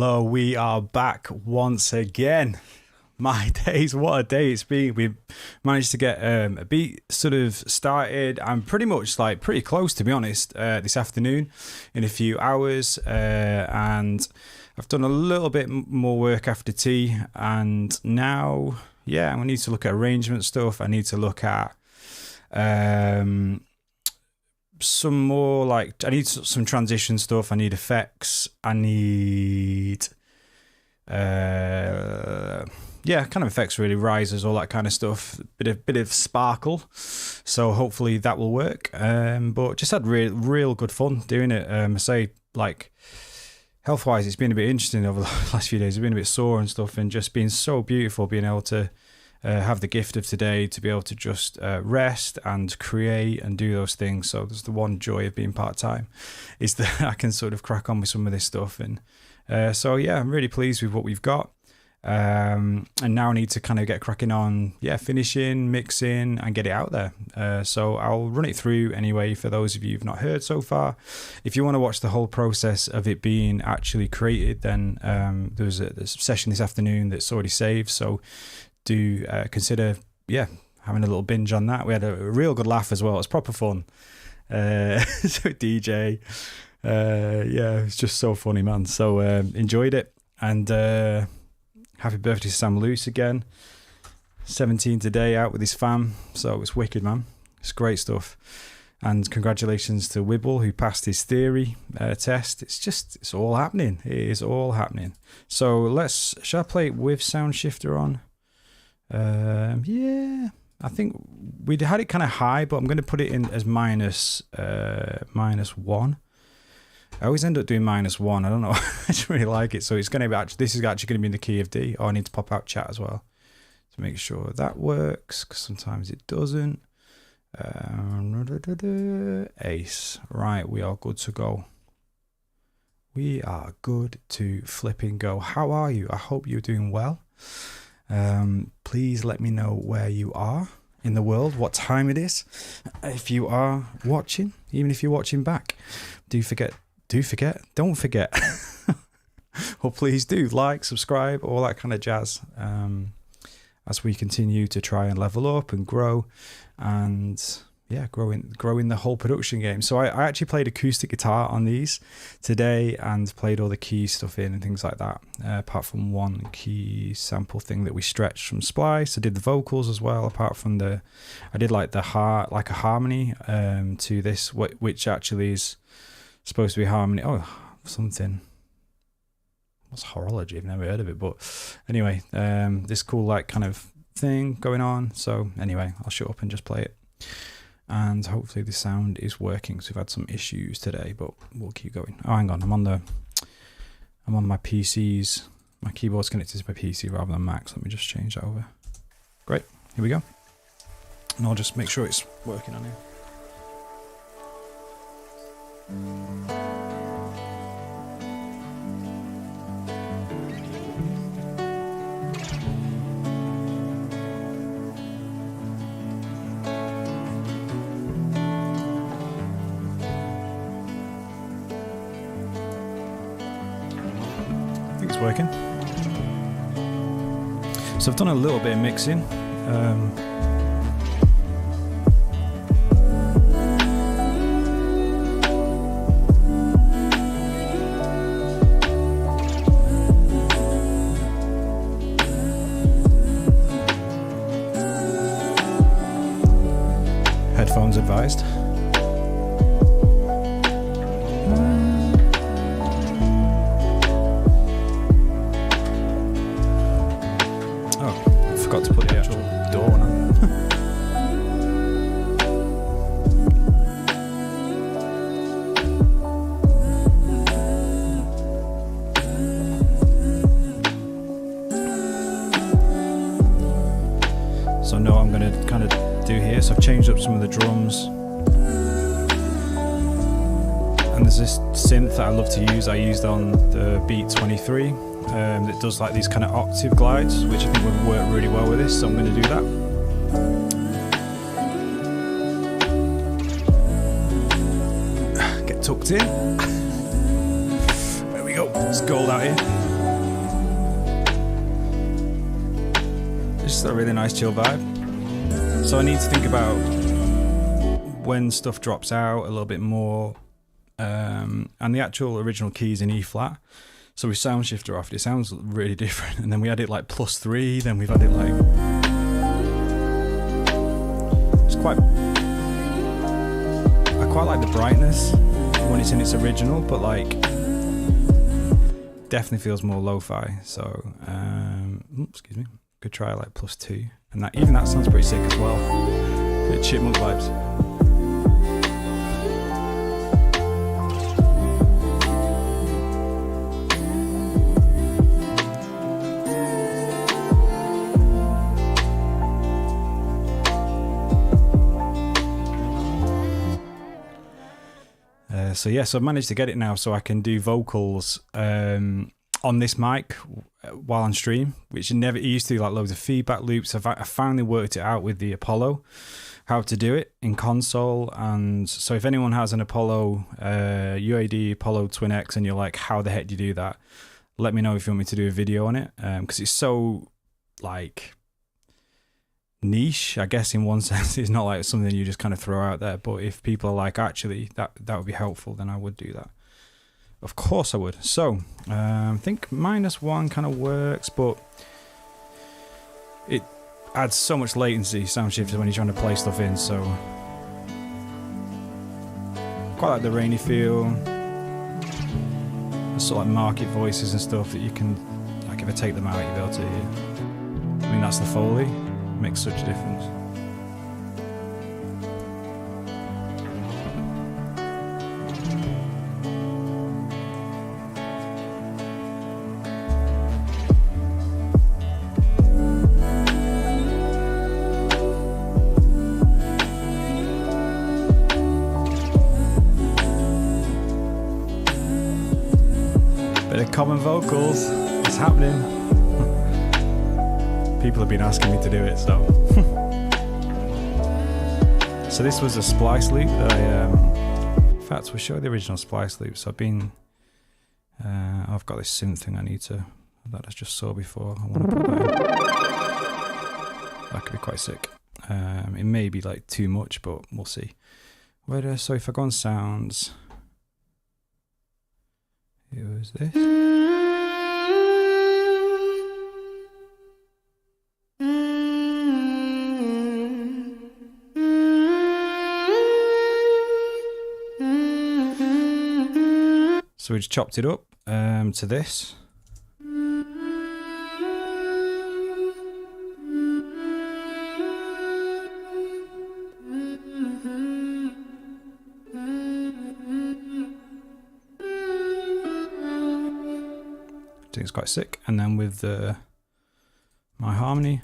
hello. We are back once again. My days, what a day it's been. We've managed to get a beat sort of started. I'm pretty much like pretty close, to be honest, this afternoon in a few hours. And I've done a little bit more work after tea. And now, yeah, I need to look at arrangement stuff. I need to look at some more like, I need some transition stuff. I need effects. I need kind of effects, really, risers, all that kind of stuff, bit of sparkle. So hopefully that will work. But just had real good fun doing it. I say, like, health wise, it's been a bit interesting over the last few days. I've been a bit sore and stuff, and just been so beautiful being able to have the gift of today to be able to just rest and create and do those things. So there's the one joy of being part-time, is that I can sort of crack on with some of this stuff. And so yeah, I'm really pleased with what we've got. And now I need to kind of get cracking on, finishing, mixing, and get it out there. So I'll run it through anyway for those of you who've not heard so far. If you want to watch the whole process of it being actually created, then there's a session this afternoon that's already saved. So do consider, having a little binge on that. We had a real good laugh as well. It was proper fun. So DJ, it's just so funny, man. So enjoyed it, and happy birthday to Sam Luce again. 17 today, out with his fam. So it's wicked, man. It's great stuff. And congratulations to Wibble, who passed his theory test. It's all happening. It is all happening. So shall I play it with sound shifter on? I think we had it kind of high, but I'm going to put it in as minus one. I always end up doing -1. I don't know. I just really like it. So it's going to be this is actually going to be in the key of D. Oh, I need to pop out chat as well to make sure that works, because sometimes it doesn't. Ace. Right, we are good to go. We are good to flipping go. How are you? I hope you're doing well. Please let me know where you are in the world, what time it is. If you are watching, even if you're watching back, don't forget. Well, please do like, subscribe, all that kind of jazz, as we continue to try and level up and grow, and growing the whole production game. So I actually played acoustic guitar on these today and played all the key stuff in and things like that, apart from one key sample thing that we stretched from Splice. I did the vocals as well, apart from I did like a harmony to this, which actually is supposed to be harmony. Something. What's horology? I've never heard of it, but anyway, this cool like kind of thing going on. So anyway, I'll shut up and just play it, and hopefully the sound is working. So we've had some issues today, but we'll keep going. Oh, hang on, I'm on my PC's. My keyboard's connected to my PC rather than Mac. So let me just change that over. Great, here we go, and I'll just make sure it's working on here. I think it's working. So I've done a little bit of mixing. Headphones advised. Oh, I forgot to put the actual door on. So now I'm going to kind of do here. So I've changed up some of the drums, and there's this synth that I love to use. I used on the Beat 23 that does like these kind of octave glides, which I think would work really well with this, so I'm going to do that. Get tucked in. There we go. It's gold out here. Just a really nice chill vibe. So I need to think about when stuff drops out a little bit more, and the actual original keys in E flat. So we sound shifter off it, sounds really different, and then we had it like +3, then we've had it like, it's quite, I quite like the brightness when it's in its original, but like definitely feels more lo-fi. So excuse me, could try like +2, and that, even that sounds pretty sick as well. Bit chipmunk vibes. So yeah, so I've managed to get it now so I can do vocals on this mic while on stream, which it used to do like loads of feedback loops. I finally worked it out with the Apollo, how to do it in console. And so if anyone has an Apollo, UAD Apollo Twin X, and you're like, how the heck do you do that? Let me know if you want me to do a video on it, because it's so like niche, I guess, in one sense. It's not like something you just kind of throw out there, but if people are like, actually that would be helpful, then I would do that. Of course I would. So I think -1 kind of works, but it adds so much latency, sound shifter, when you're trying to play stuff in. So quite like the rainy feel, the sort of like market voices and stuff that you can, like, if I take them out you'll be able to hear. I mean, that's the Foley. Makes such a difference. Bit of common vocals, it's happening. People have been asking me to do it, so. So this was a splice loop that in fact, we'll show the original splice loop. So I've got this synth thing I need to, that I just saw before. I want to put that in. That could be quite sick. It may be like too much, but we'll see. So if I go on sounds, it was this. So we just chopped it up to this. I think it's quite sick. And then with my harmony.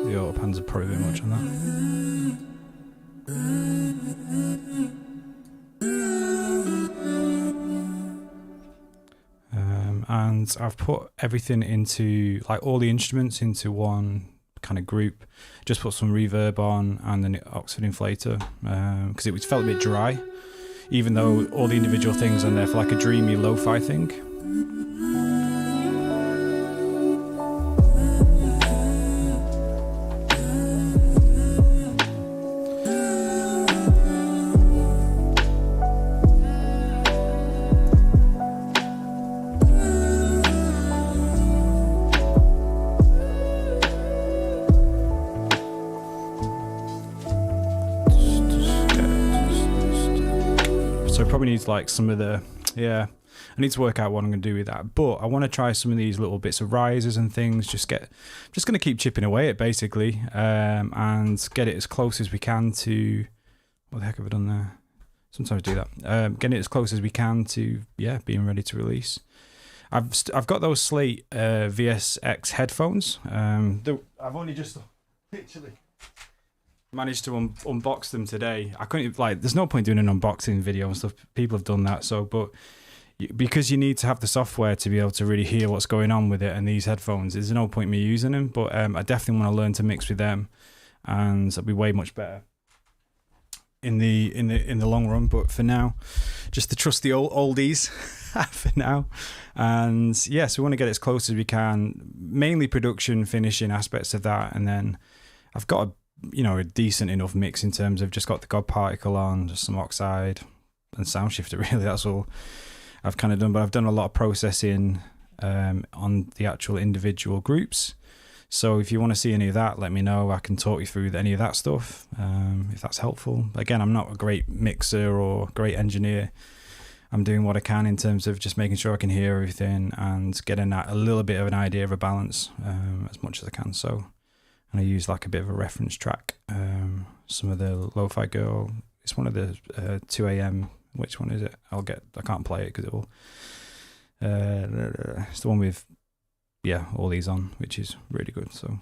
The auto pans are probably a bit much on that. And I've put everything into, like, all the instruments into one kind of group. Just put some reverb on and an Oxford inflator, because it felt a bit dry, even though all the individual things are there for like a Dreamy LOFI thing. So probably needs like some of the, I need to work out what I'm going to do with that. But I want to try some of these little bits of risers and things. Just going to keep chipping away at basically, and get it as close as we can to, what the heck have I done there? Sometimes do that. Getting it as close as we can to, being ready to release. I've got those Slate VSX headphones. I've only just literally managed to unbox them today. I couldn't, like, there's no point doing an unboxing video and stuff. People have done that. So, but because you need to have the software to be able to really hear what's going on with it, and these headphones, there's no point me using them. But I definitely want to learn to mix with them, and it'll be way much better in the long run. But for now, just the trusty oldies for now. And yeah, so we want to get it as close as we can, mainly production, finishing aspects of that. And then I've got a decent enough mix in terms of just got the God Particle on, just some Oxide and Sound Shifter, really. That's all I've kind of done, but I've done a lot of processing on the actual individual groups. So if you want to see any of that, let me know. I can talk you through any of that stuff, if that's helpful. Again, I'm not a great mixer or great engineer. I'm doing what I can in terms of just making sure I can hear everything and getting a little bit of an idea of a balance as much as I can. So, and I use like a bit of a reference track. Some of the Lo-Fi Girl, it's one of the 2 a.m. Which one is it? I can't play it because it will. It's the one with, all these on, which is really good. So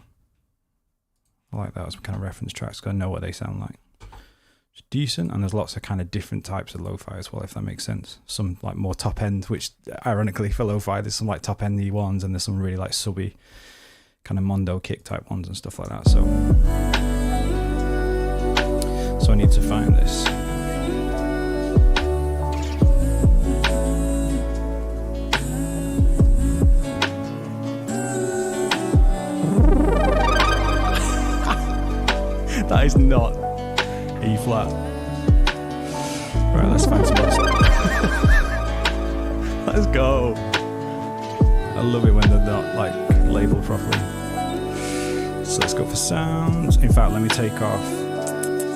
I like that as kind of reference tracks because I know what they sound like. It's decent, and there's lots of kind of different types of lo-fi as well, if that makes sense. Some like more top end, which ironically for lo-fi, there's some like top endy ones, and there's some really like subby kind of Mondo kick type ones and stuff like that. So I need to find this. That is not E flat. Right, let's find some more stuff. Let's go. I love it when they're not like labeled properly. So let's go for sounds. In fact, let me take off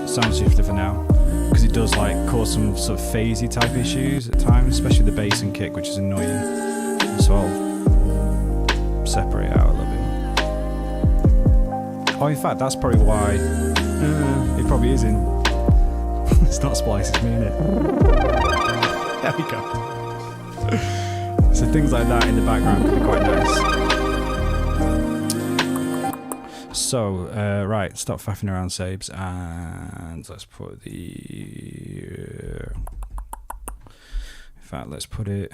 Sound Shifter for now, because it does like cause some sort of phasey type issues at times, especially the bass and kick, which is annoying. So I'll separate it out a little bit. Oh, in fact, that's probably why it probably is in. It's not splice, it's me, innit? There we go. So things like that in the background can be quite nice. So, right, stop faffing around, Sabes, and let's put in fact, let's put it,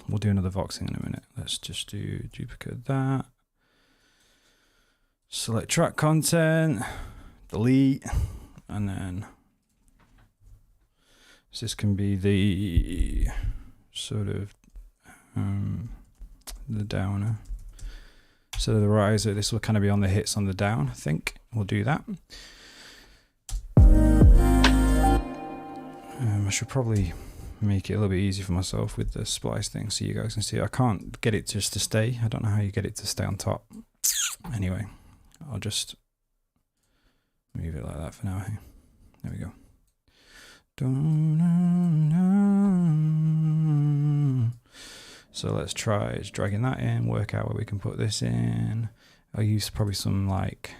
we'll do another voxing in a minute. Let's just do duplicate that. Select track content, delete, and then so this can be the sort of the downer. So the riser, this will kind of be on the hits on the down, I think. We'll do that. I should probably make it a little bit easier for myself with the splice thing so you guys can see. I can't get it just to stay. I don't know how you get it to stay on top. Anyway, I'll just move it like that for now. There we go. So let's try dragging that in, work out where we can put this in. I'll use probably some like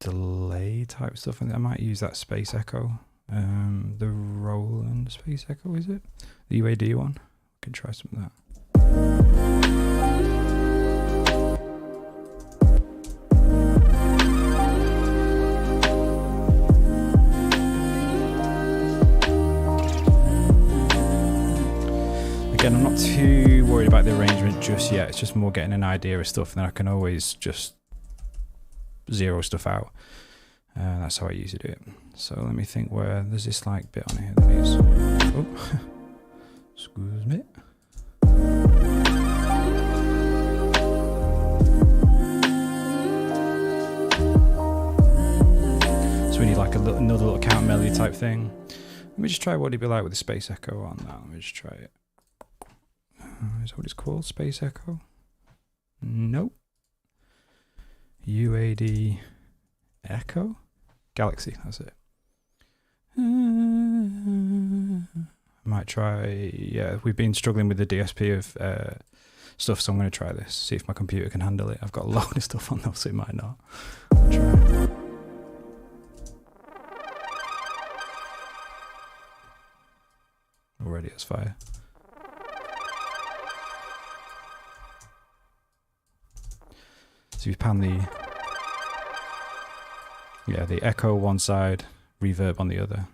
delay type stuff, and I might use that space echo. The Roland space echo, is it? The UAD one? I can try some of that. Again, I'm not too worried about the arrangement just yet. It's just more getting an idea of stuff, and then I can always just zero stuff out. That's how I usually do it. So let me think where there's this like bit on here that needs. Oh, excuse me. So we need like another little count melody type thing. Let me just try what it'd be like with the space echo on that. Let me just try it. Is that what it's called? Space echo? Nope. UAD echo? Galaxy, that's it. I might try, yeah, we've been struggling with the DSP of stuff, so I'm going to try this, see if my computer can handle it. I've got a load of stuff on though, so it might not. I'll try. Already it's fire. So you pan the echo one side, reverb on the other.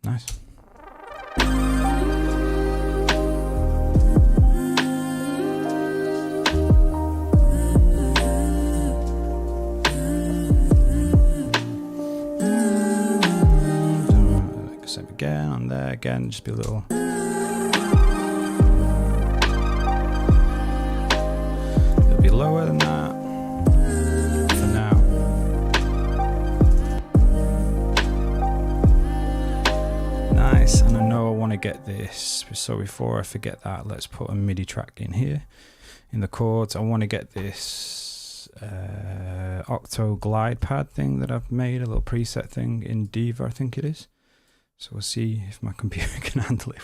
Nice. again, just be a little. It'll be lower than that for now. Nice, and I know I want to get this. So before I forget that, let's put a MIDI track in here in the chords. I want to get this Octo glide pad thing that I've made, a little preset thing in Diva, I think it is. So we'll see if my computer can handle it.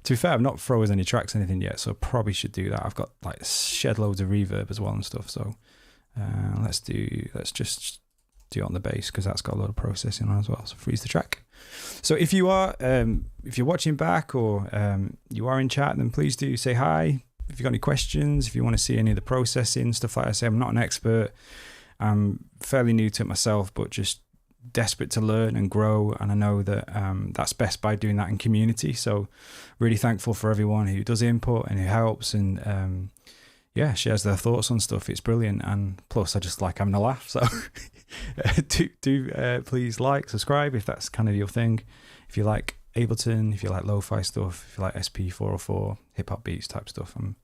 To be fair, I've not froze any tracks or anything yet, so I probably should do that. I've got like shed loads of reverb as well and stuff. So let's just do it on the bass, because that's got a lot of processing on as well. So freeze the track. So if you are if you're watching back, or you are in chat, then please do say hi. If you've got any questions, if you want to see any of the processing stuff, like I say, I'm not an expert. I'm fairly new to it myself, but just desperate to learn and grow, and I know that that's best by doing that in community. So really thankful for everyone who does input and who helps and yeah, shares their thoughts on stuff. It's brilliant, and plus I just like having a laugh. So do please like, subscribe if that's kind of your thing. If you like Ableton, if you like lo-fi stuff, if you like SP404 hip-hop beats type stuff, I'm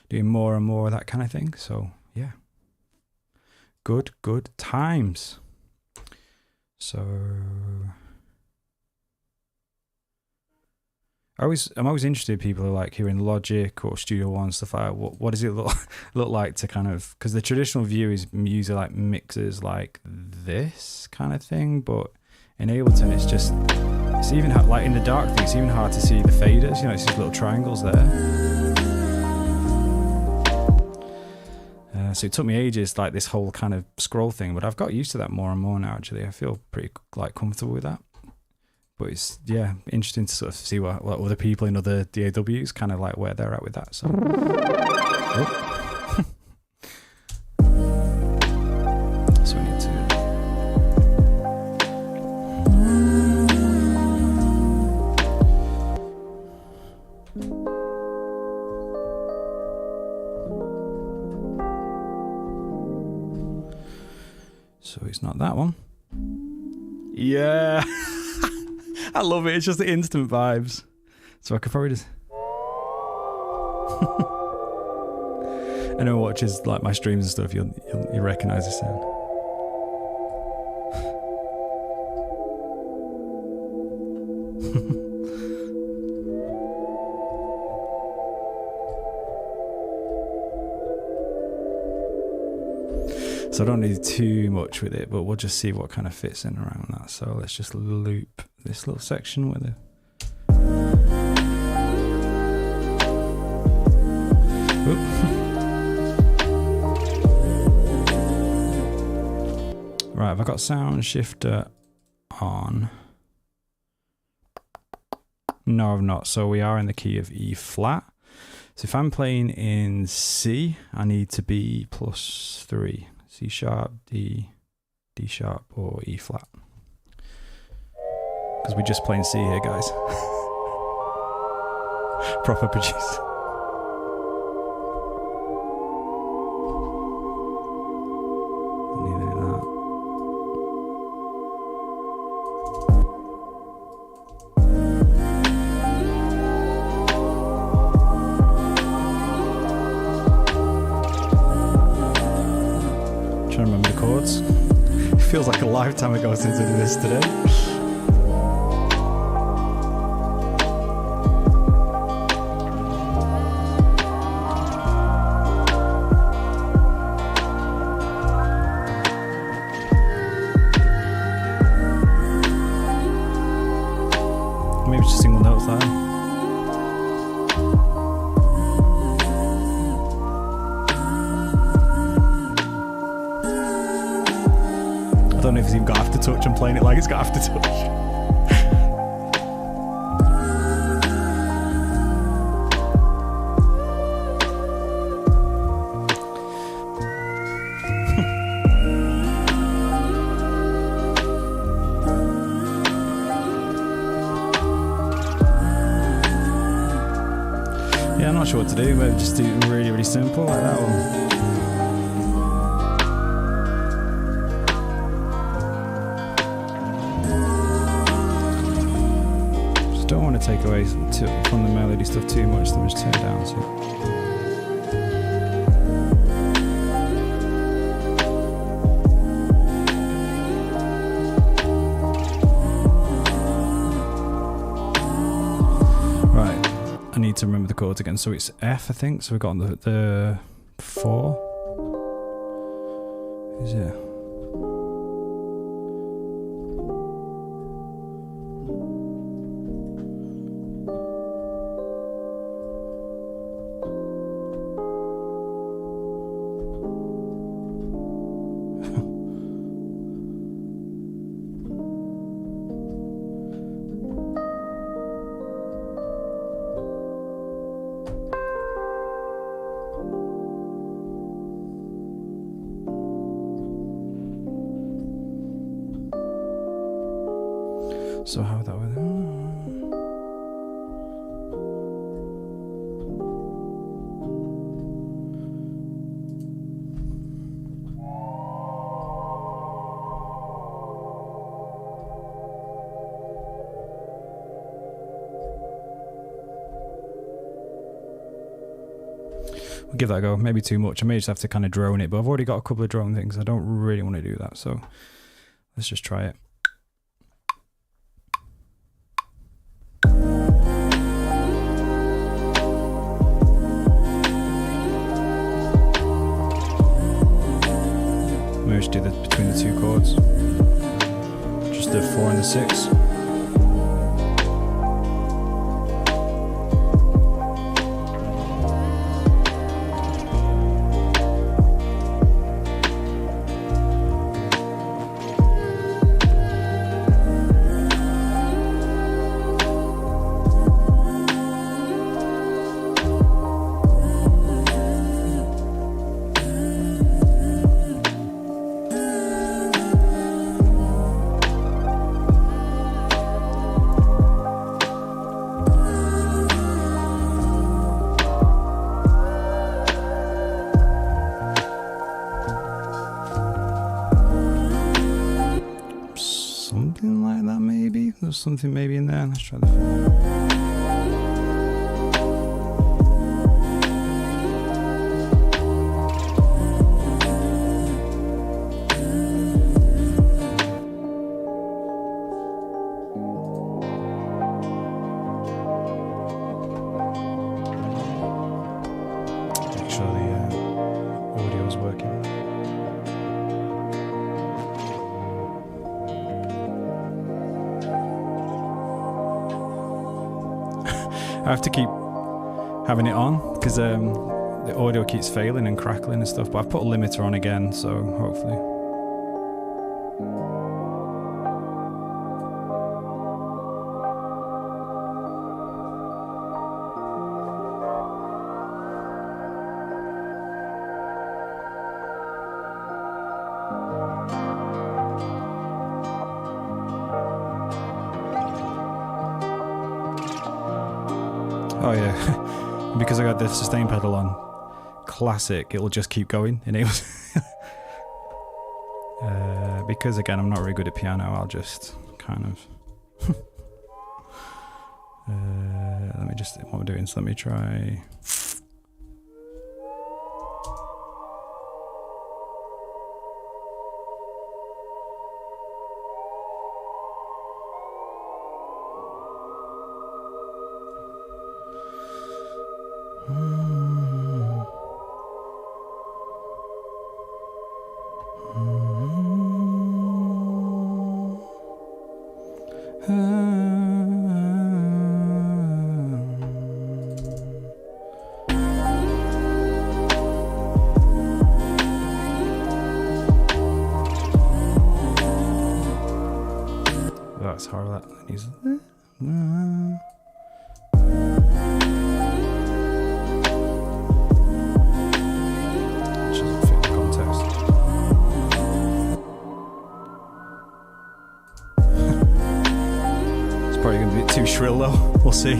doing more and more of that kind of thing. So yeah, good times. So I'm always interested in people who like hearing Logic or Studio One stuff like that. What does it look like to kind of, because the traditional view is usually like mixes like this kind of thing, but in Ableton it's even like in the dark thing, it's even hard to see the faders, you know, it's these little triangles there. So it took me ages, like this whole kind of scroll thing, but I've got used to that more and more now. Actually, I feel pretty like comfortable with that. But it's, yeah, interesting to sort of see what other people in other DAWs kind of like where they're at with that. So, so we need to. So it's not that one. Yeah. I love it. It's just the instant vibes. So I could probably just. Anyone watches like my streams and stuff, you'll recognize the sound. So I don't need too much with it, but we'll just see what kind of fits in around that. So let's just loop this little section with it. Right, have I got sound shifter on? No, I've not. So we are in the key of E flat. So if I'm playing in C, I need to be +3. C sharp, D sharp, or E flat. Because we're just playing C here, guys. Proper producer. Feels like a lifetime ago since I did this today. Maybe just single notes there. I don't know if it's even got aftertouch. I'm playing it like it's got aftertouch. Yeah, I'm not sure what to do. Maybe just do it really, really simple like that one. Don't want to take away from the melody stuff too much, then just turn it down to. I need to remember the chords again. So it's F, I think. So we've got the 4. Is it? So how that would. We'll give that a go. Maybe too much. I may just have to kind of drone it, but I've already got a couple of drone things. I don't really want to do that, so let's just try it. Maybe just do the between the 2 chords. Just the 4 and the 6. Something like that, maybe. There's something maybe in there. Let's try that. Make sure the audio is working. I have to keep having it on because the audio keeps failing and crackling and stuff, but I've put a limiter on again, so hopefully. Oh yeah, because I got the sustain pedal on classic, it'll just keep going, and it was because again I'm not very good at piano, I'll just kind of let me just, what we're doing, so let me try. That's hard. That needs. Doesn't fit the context. It's probably going to be a bit too shrill though. We'll see.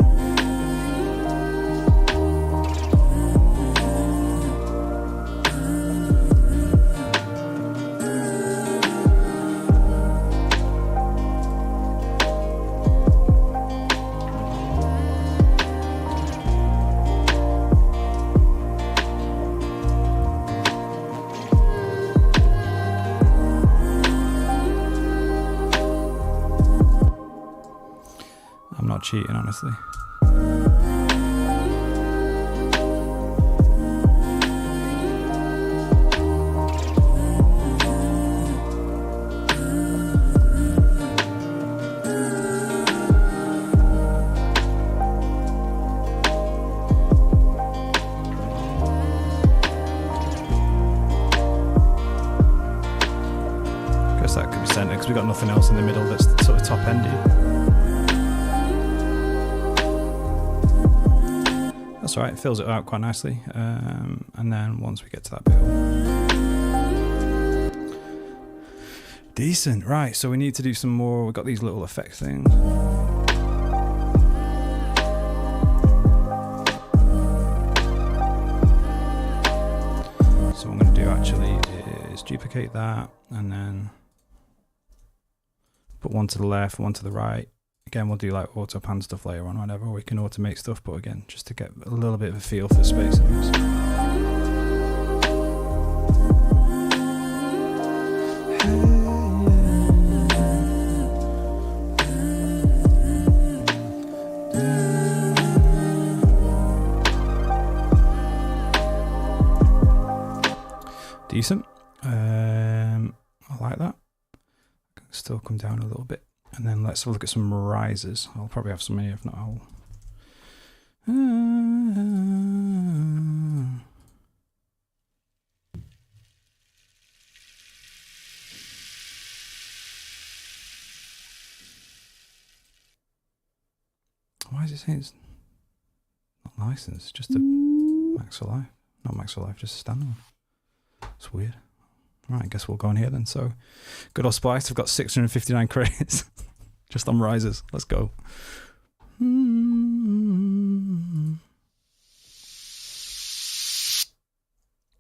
cheating, honestly. That could be centre because we've got nothing else in the middle that's sort of top endy. That's all right, it fills it out quite nicely. And then once we get to that bit, decent. Right, so we need to do some more. We've got these little effect things. So what I'm going to do actually is duplicate that and then put one to the left, one to the right. Again, we'll do like auto pan stuff later on, whatever. We can automate stuff, but again, just to get a little bit of a feel for space in this. Decent. I like that. Still come down a little bit, and then let's look at some risers. I'll probably have some here, if not I'll why is it saying it's not licensed? Just a Max for Life, not Max for Life, just a standard one. It's weird. Right, I guess we'll go on here then. So, good old Splice. I've got 659 credits just on risers. Let's go.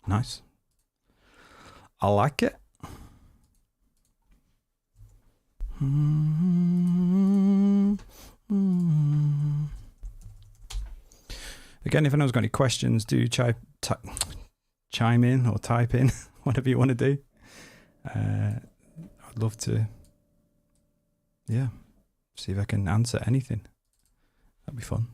Nice. I like it. Again, if anyone's got any questions, do chime in or type in. Whatever you want to do. I'd love to, yeah, see if I can answer anything. That'd be fun.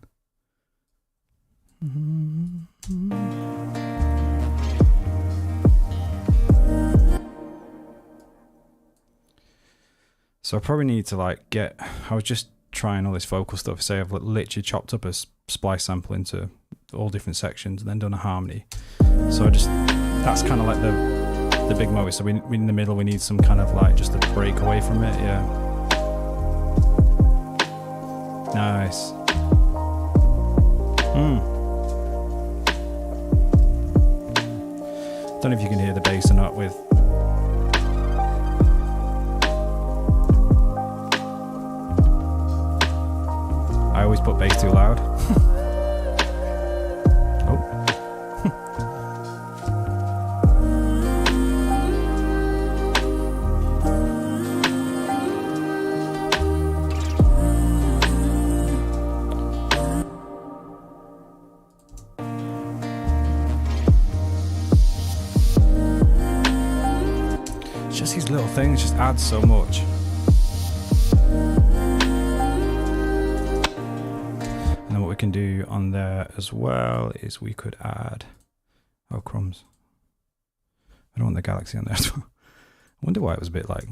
So I probably need to like I was just trying all this vocal stuff. Say I've literally chopped up a splice sample into all different sections and then done a harmony. So that's kind of like the big moment. So we in the middle we need some kind of like just a break away from it. Yeah. Nice. Don't know if you can hear the bass or not with. I always put bass too loud. These little things just add so much. And then what we can do on there as well is we could add, oh crumbs, I don't want the galaxy on there as well. I wonder why it was a bit like,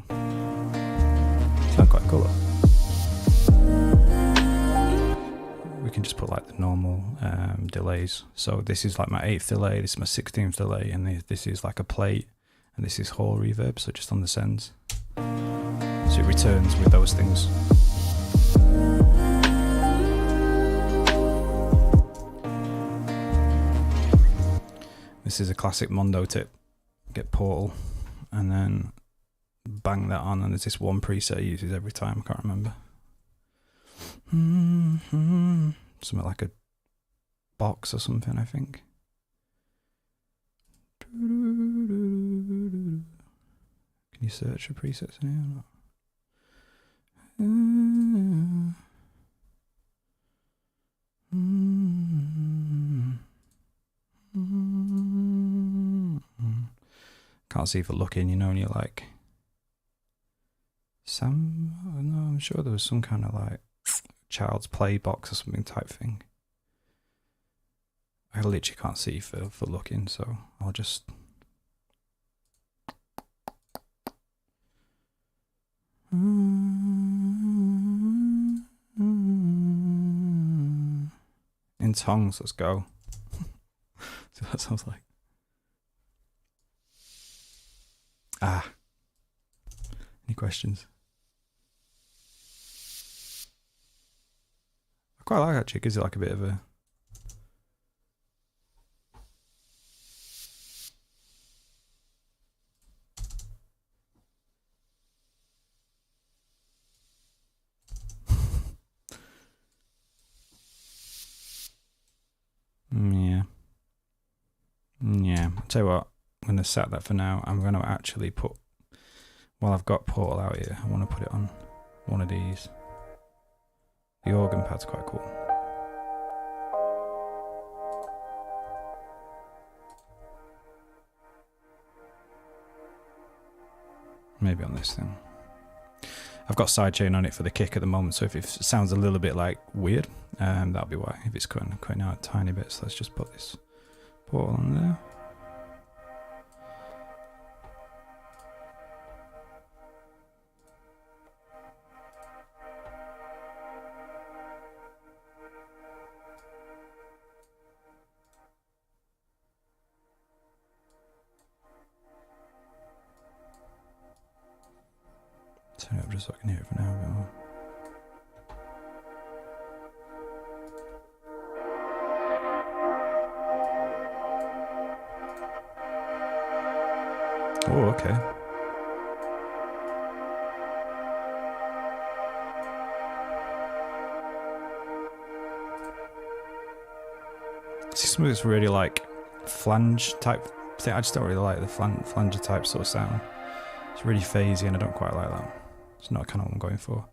it's not quite cool though. We can just put like the normal delays. So this is like my 8th delay, this is my 16th delay, and this is like a plate. And this is hall reverb, so just on the sends. So it returns with those things. This is a classic Mondo tip. Get Portal, and then bang that on, and there's this one preset it uses every time, I can't remember. Something like a box or something, I think. Can you search for presets in here? Can't see for looking, you know, and you're like, no, I'm sure there was some kind of like child's play box or something type thing. I literally can't see for looking, so I'll just... In tongues, let's go. See what that sounds like. Ah. Any questions? I quite like that, chick. Is it like a bit of a... Yeah, I'll tell you what, I'm going to set that for now. I'm going to actually put, while I've got Portal out here, I want to put it on one of these. The organ pad's quite cool. Maybe on this thing. I've got sidechain on it for the kick at the moment, so if it sounds a little bit like weird, that'll be why. If it's cutting out tiny bits, let's just put this Portal on there. Turn it up just so I can hear it for now a bit more. Oh, okay. See, some of it's really like flange type thing. I just don't really like the flanger type sort of sound. It's really phasey and I don't quite like that. It's not kind of what I'm going for.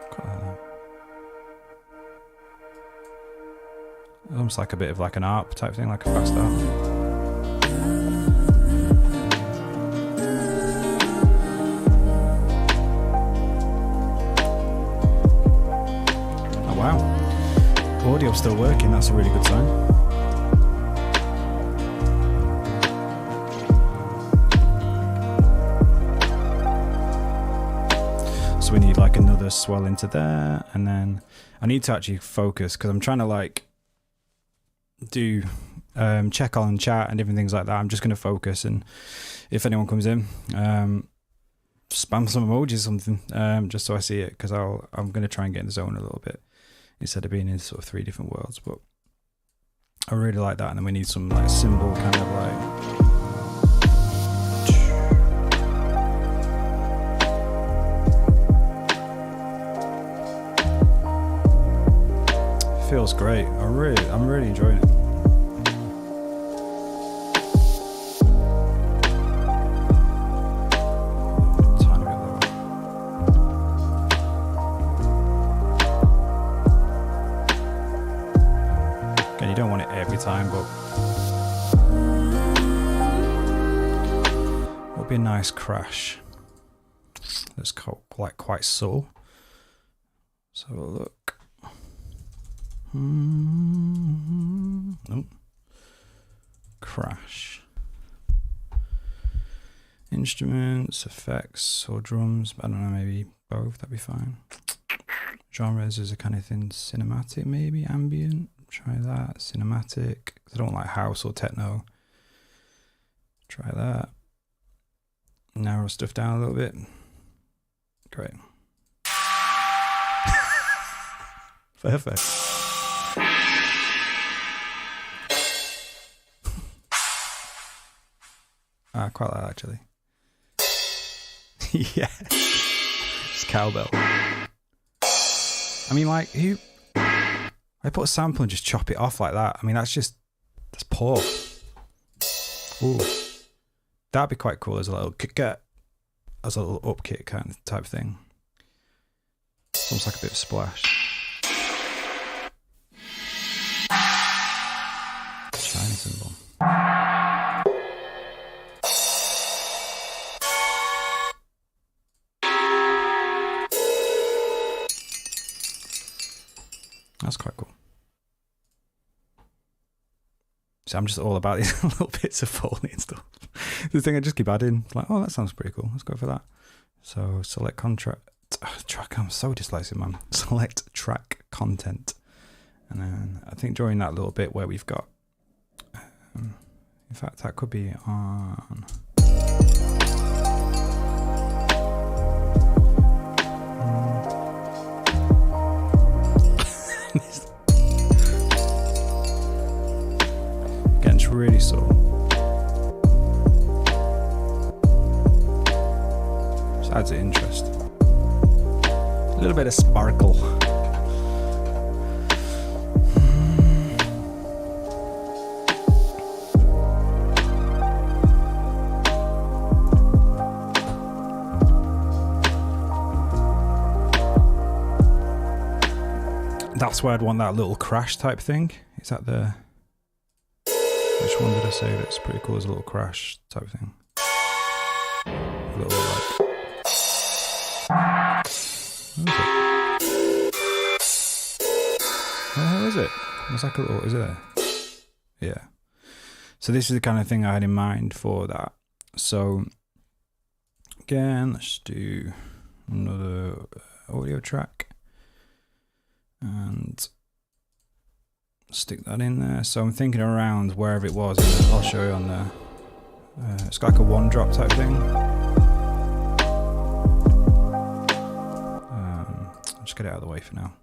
Quite like that. Almost like a bit of like an ARP type thing, like a fast ARP. Oh wow. Audio's still working, that's a really good sign. So we need like another swell into there, and then I need to actually focus because I'm trying to like do check on chat and different things like that. I'm just going to focus, and if anyone comes in, spam some emojis or something, just so I see it, because I'm going to try and get in the zone a little bit instead of being in sort of 3 different worlds. But I really like that, and then we need some like cymbal kind of like feels great. I'm really enjoying it. Tiny bit lower. Again, you don't want it every time, but what would be a nice crash? That's quite subtle. So we'll look. Nope. Crash. Instruments, effects, or drums. I don't know, maybe both, that'd be fine. Genres is a kind of thing, cinematic maybe, ambient. Try that. Cinematic. I don't like house or techno. Try that. Narrow stuff down a little bit. Great. Perfect. I quite like that, actually. Yeah. Just cowbell. I mean, like, I put a sample and just chop it off like that. I mean, that's poor. Ooh. That'd be quite cool as a little kick, as a little up kick kind of type thing. It's almost like a bit of splash. Shiny cymbal. That's quite cool. So I'm just all about these little bits of Foley and stuff. The thing I just keep adding, like, oh, that sounds pretty cool. Let's go for that. So select contract track. I'm so dyslexic, man. Select track content, and then I think during that little bit where we've got, in fact, that could be on. Again, it's really subtle. Just adds it interest. A little bit of sparkle. That's where I'd want that little crash type thing. Is that the... Which one did I say that's pretty cool as a little crash type thing? A little like... Where is it? It's like a little... Is it there? Yeah. So this is the kind of thing I had in mind for that. So again, let's do another audio track. And stick that in there. So I'm thinking around wherever it was. I'll show you on there. It's like a one drop type thing. I'll just get it out of the way for now.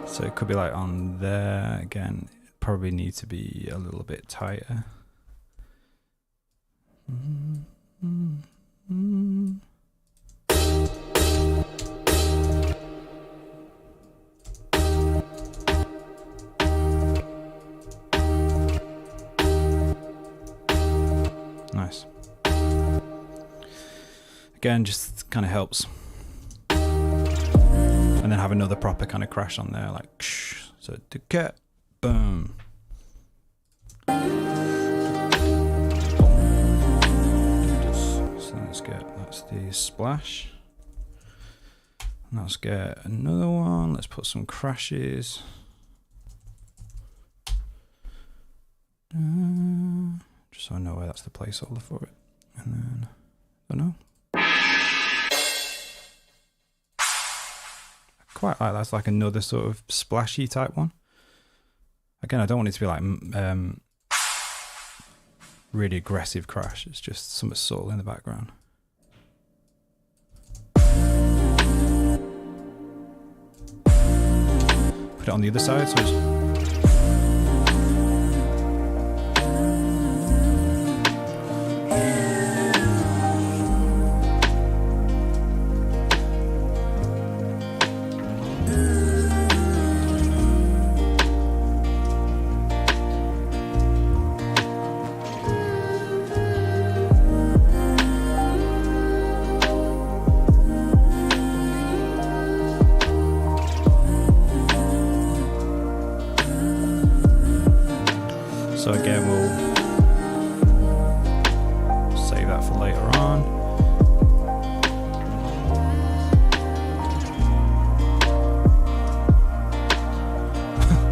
So it could be like on there again. It probably needs to be a little bit tighter. Nice. Again, just kind of helps. And then have another proper kind of crash on there, like so to get boom. So let's get, that's the splash. And let's get another one. Let's put some crashes. Just so I know where that's the placeholder for it. And then I don't know. Quite like that's like another sort of splashy type one. Again, I don't want it to be like really aggressive crash. It's just something subtle in the background. Put it on the other side. So it's so again, we'll save that for later on.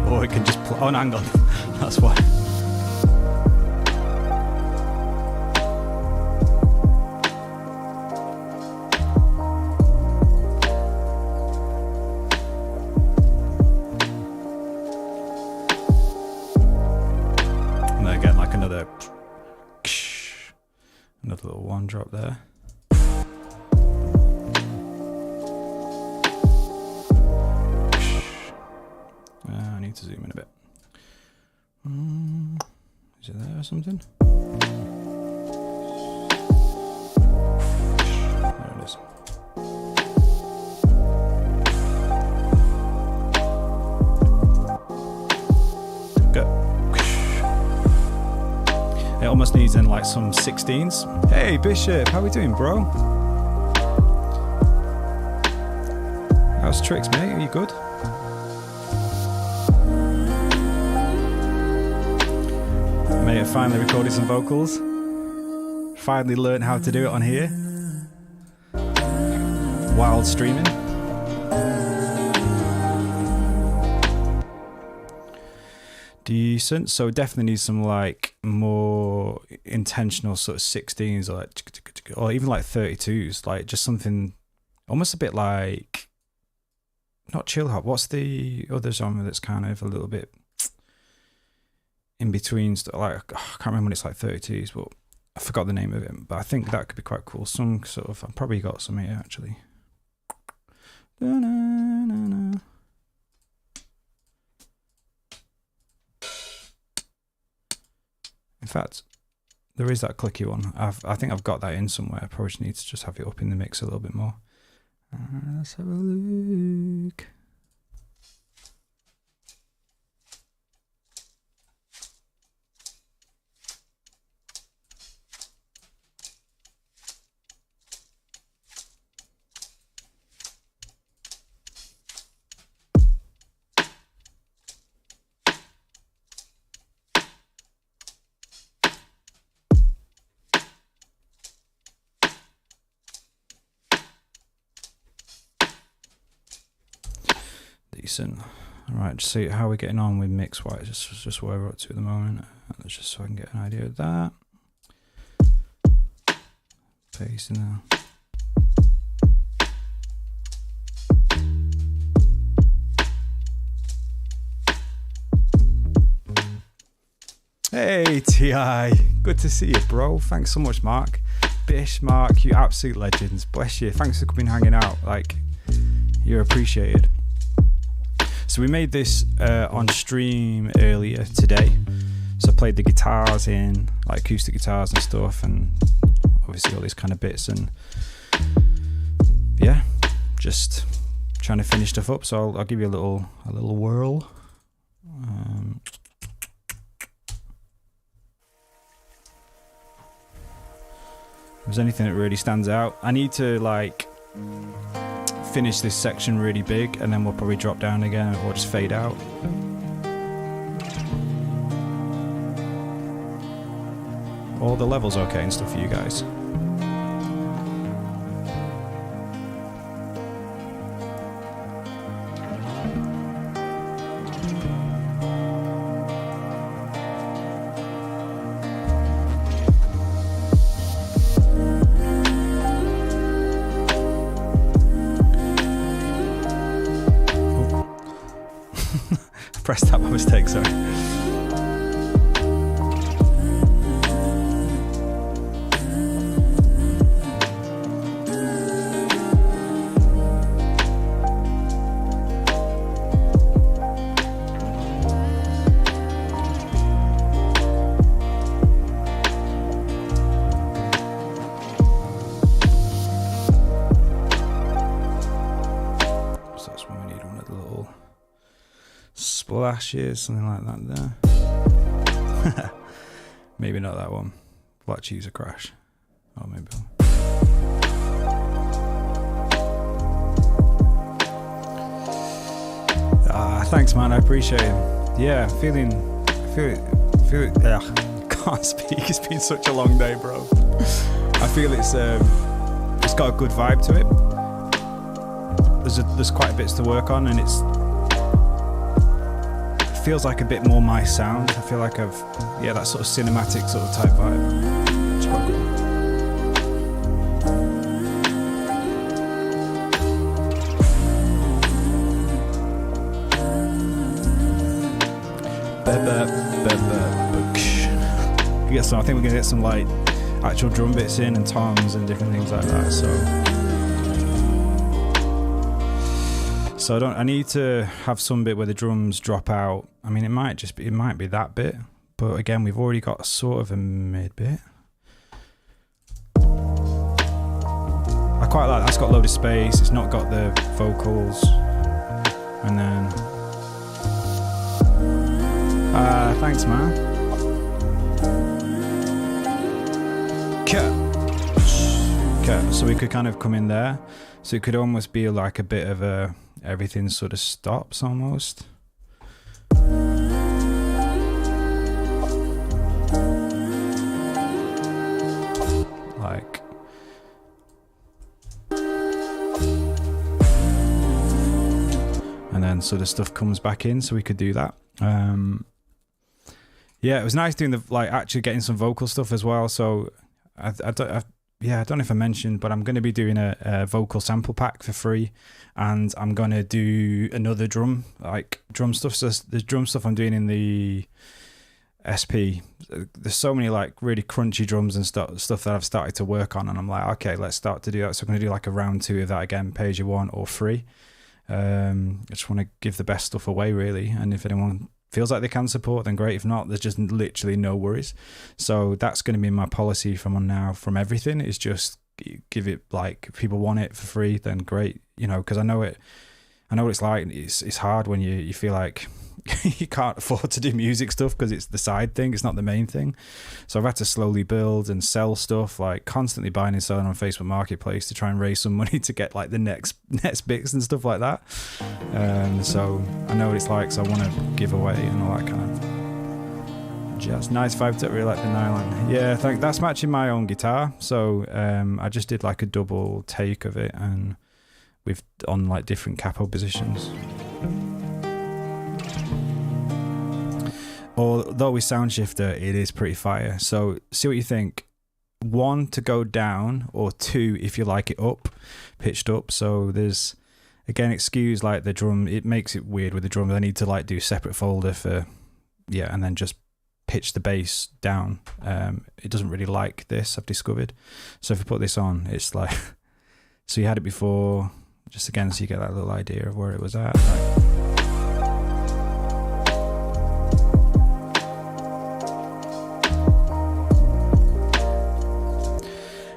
Or it can just oh, hang on. That's why. Another little one drop there. I need to zoom in a bit. Is it there or something? There it is. It almost needs in like some 16s. Hey Bishop, how we doing, bro? How's tricks, mate? Are you good? Mate, I finally recorded some vocals. Finally learned how to do it on here. Wild streaming. Decent. So definitely need some like more intentional sort of 16s or even like 32s, like just something almost a bit like, not chill hop. What's the other genre that's kind of a little bit in between? Like I can't remember when it's like 32s, but I forgot the name of it. But I think that could be quite cool. Some sort of, I've probably got some here actually. In fact, there is that clicky one. I think I've got that in somewhere. I probably just need to just have it up in the mix a little bit more. Let's have a look. Decent. All right, just see how we're getting on with mix wise. Just where we're up to at the moment. Let's just so I can get an idea of that. Paste in there. Hey Ti, good to see you, bro. Thanks so much, Mark. Bish, Mark, you absolute legends. Bless you. Thanks for coming hanging out. Like, you're appreciated. So we made this on stream earlier today. So I played the guitars in, like acoustic guitars and stuff, and obviously all these kind of bits, and yeah, just trying to finish stuff up. So I'll give you a little whirl. If there's anything that really stands out, I need to like finish this section really big, and then we'll probably drop down again or just fade out. All the levels okay and stuff for you guys? Pressed that by mistake, sorry. Splashes, something like that there. Maybe not that one. Black cheese or crash. Oh, maybe. Thanks, man. I appreciate it. Yeah, feel it. Can't speak. It's been such a long day, bro. I feel it's got a good vibe to it. There's quite bits to work on, and it feels like a bit more my sound. I feel like that sort of cinematic sort of type vibe. It's quite cool. I think we're gonna get some like actual drum bits in and toms and different things like that. So I need to have some bit where the drums drop out. I mean, it might be that bit, but again, we've already got sort of a mid bit. I quite like that's got a load of space. It's not got the vocals, and then thanks, man. Cut. So we could kind of come in there. So it could almost be like a bit of a everything sort of stops almost. Like, and then sort of stuff comes back in, so we could do that. Yeah, it was nice doing the, like, actually getting some vocal stuff as well. So I don't know if I mentioned, but I'm going to be doing a vocal sample pack for free, and I'm going to do another drum stuff. So the drum stuff I'm doing in the SP, there's so many like really crunchy drums and stuff that I've started to work on, and I'm like, okay, let's start to do that. So I'm going to do like a round 2 of that again, pay as you want or free. I just want to give the best stuff away, really, and if anyone feels like they can support, then great. If not, there's just literally no worries. So that's going to be my policy from on now, from everything, is just give it, like, if people want it for free, then great, you know, because I know what it's like. It's hard when you feel like you can't afford to do music stuff because it's the side thing, it's not the main thing. So I've had to slowly build and sell stuff, like constantly buying and selling on Facebook Marketplace to try and raise some money to get like the next bits and stuff like that. So I know what it's like, so I want to give away and all that kind of jazz. Nice vibe to it, really like the nylon. Yeah, that's matching my own guitar. So I just did like a double take of it, and with on like different capo positions. Although with sound shifter, it is pretty fire. So see what you think. 1 to go down, or 2 if you like it up, pitched up. So there's, again, excuse like the drum. It makes it weird with the drum. I need to like do separate folder for, yeah, and then just pitch the bass down. It doesn't really like this, I've discovered. So if you put this on, it's like, so you had it before, just again, so you get that little idea of where it was at. Like,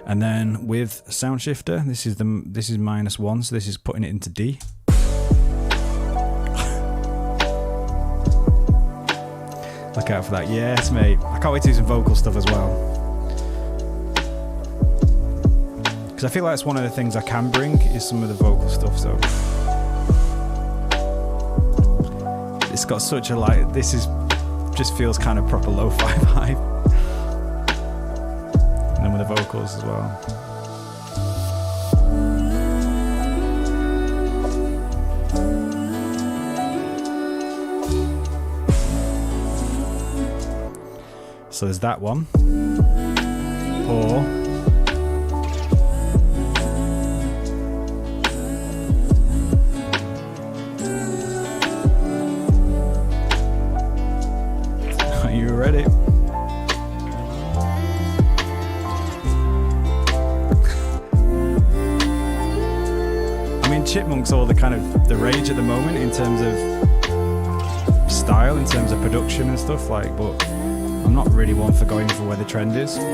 and then with sound shifter, this is -1, so this is putting it into D. Look out for that. Yes, mate. I can't wait to do some vocal stuff as well, because I feel like it's one of the things I can bring is some of the vocal stuff. So it's got such a like, this is just feels kind of proper lo-fi vibe. And then with the vocals as well. So there's that one. Or are you ready? Chipmunk's all the kind of the rage at the moment in terms of style, in terms of production and stuff, like, but I'm not really one for going for where the trend is, but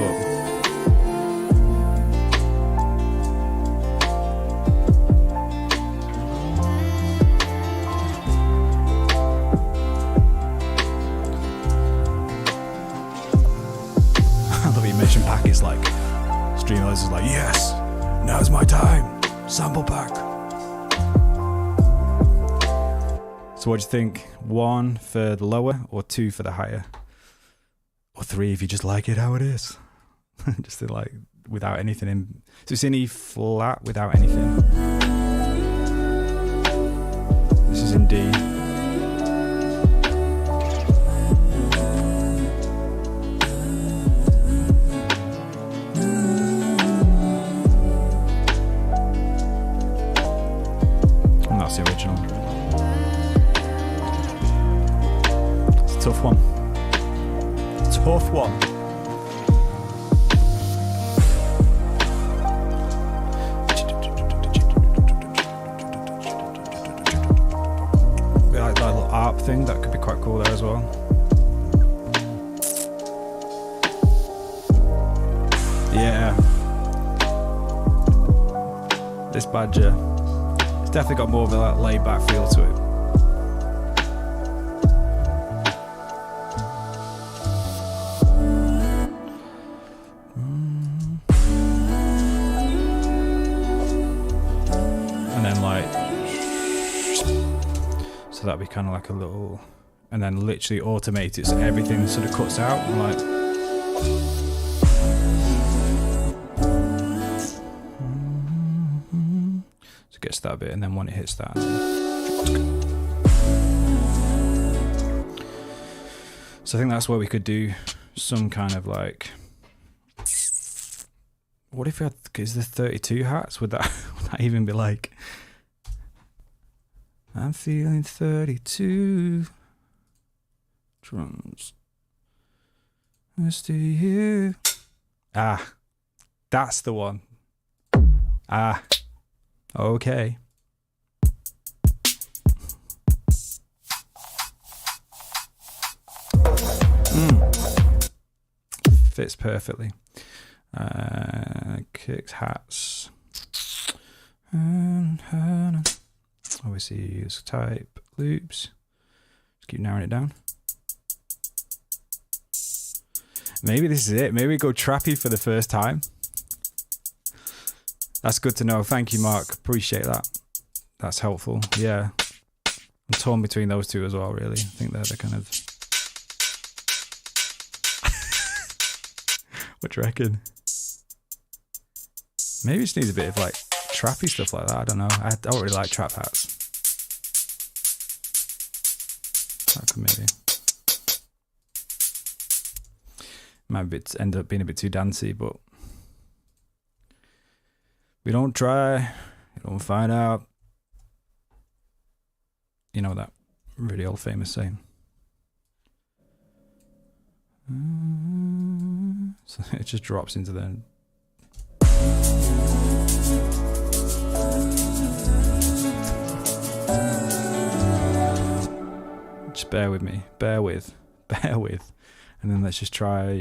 I love your mission pack. It's like Dreamy LOFI is like, yes, now's my time, Samplepack. So what do you think? 1 for the lower, or 2 for the higher? Or 3 if you just like it how it is? Just to like, without anything in. So it's in E flat without anything. This is in D. And that's the original. Tough one. Tough one. We like that little ARP thing, that could be quite cool there as well. Yeah. This Badger, it's definitely got more of a like, laid back feel to it. So that'd be kind of like a little, and then literally automate it so everything sort of cuts out. I'm like, so it gets that bit, and then when it hits that. So I think that's where we could do some kind of like, what if we had, is there 32 hats? Would that even be like, I'm feeling 32 drums. Let's do you. Ah, that's the one. Ah, okay. Fits perfectly. Kicks, hats. Obviously use type loops. Just keep narrowing it down. Maybe this is it. Maybe go trappy for the first time. That's good to know. Thank you, Mark. Appreciate that. That's helpful. Yeah. I'm torn between those two as well, really. I think they're the kind of... What do you reckon? Maybe it just needs a bit of like trappy stuff like that. I don't know. I don't really like trap hats. That could maybe... Might end up being a bit too dancey, but we don't try, we don't find out. You know that really old famous saying. So it just drops into the... Just bear with me, bear with. And then let's just try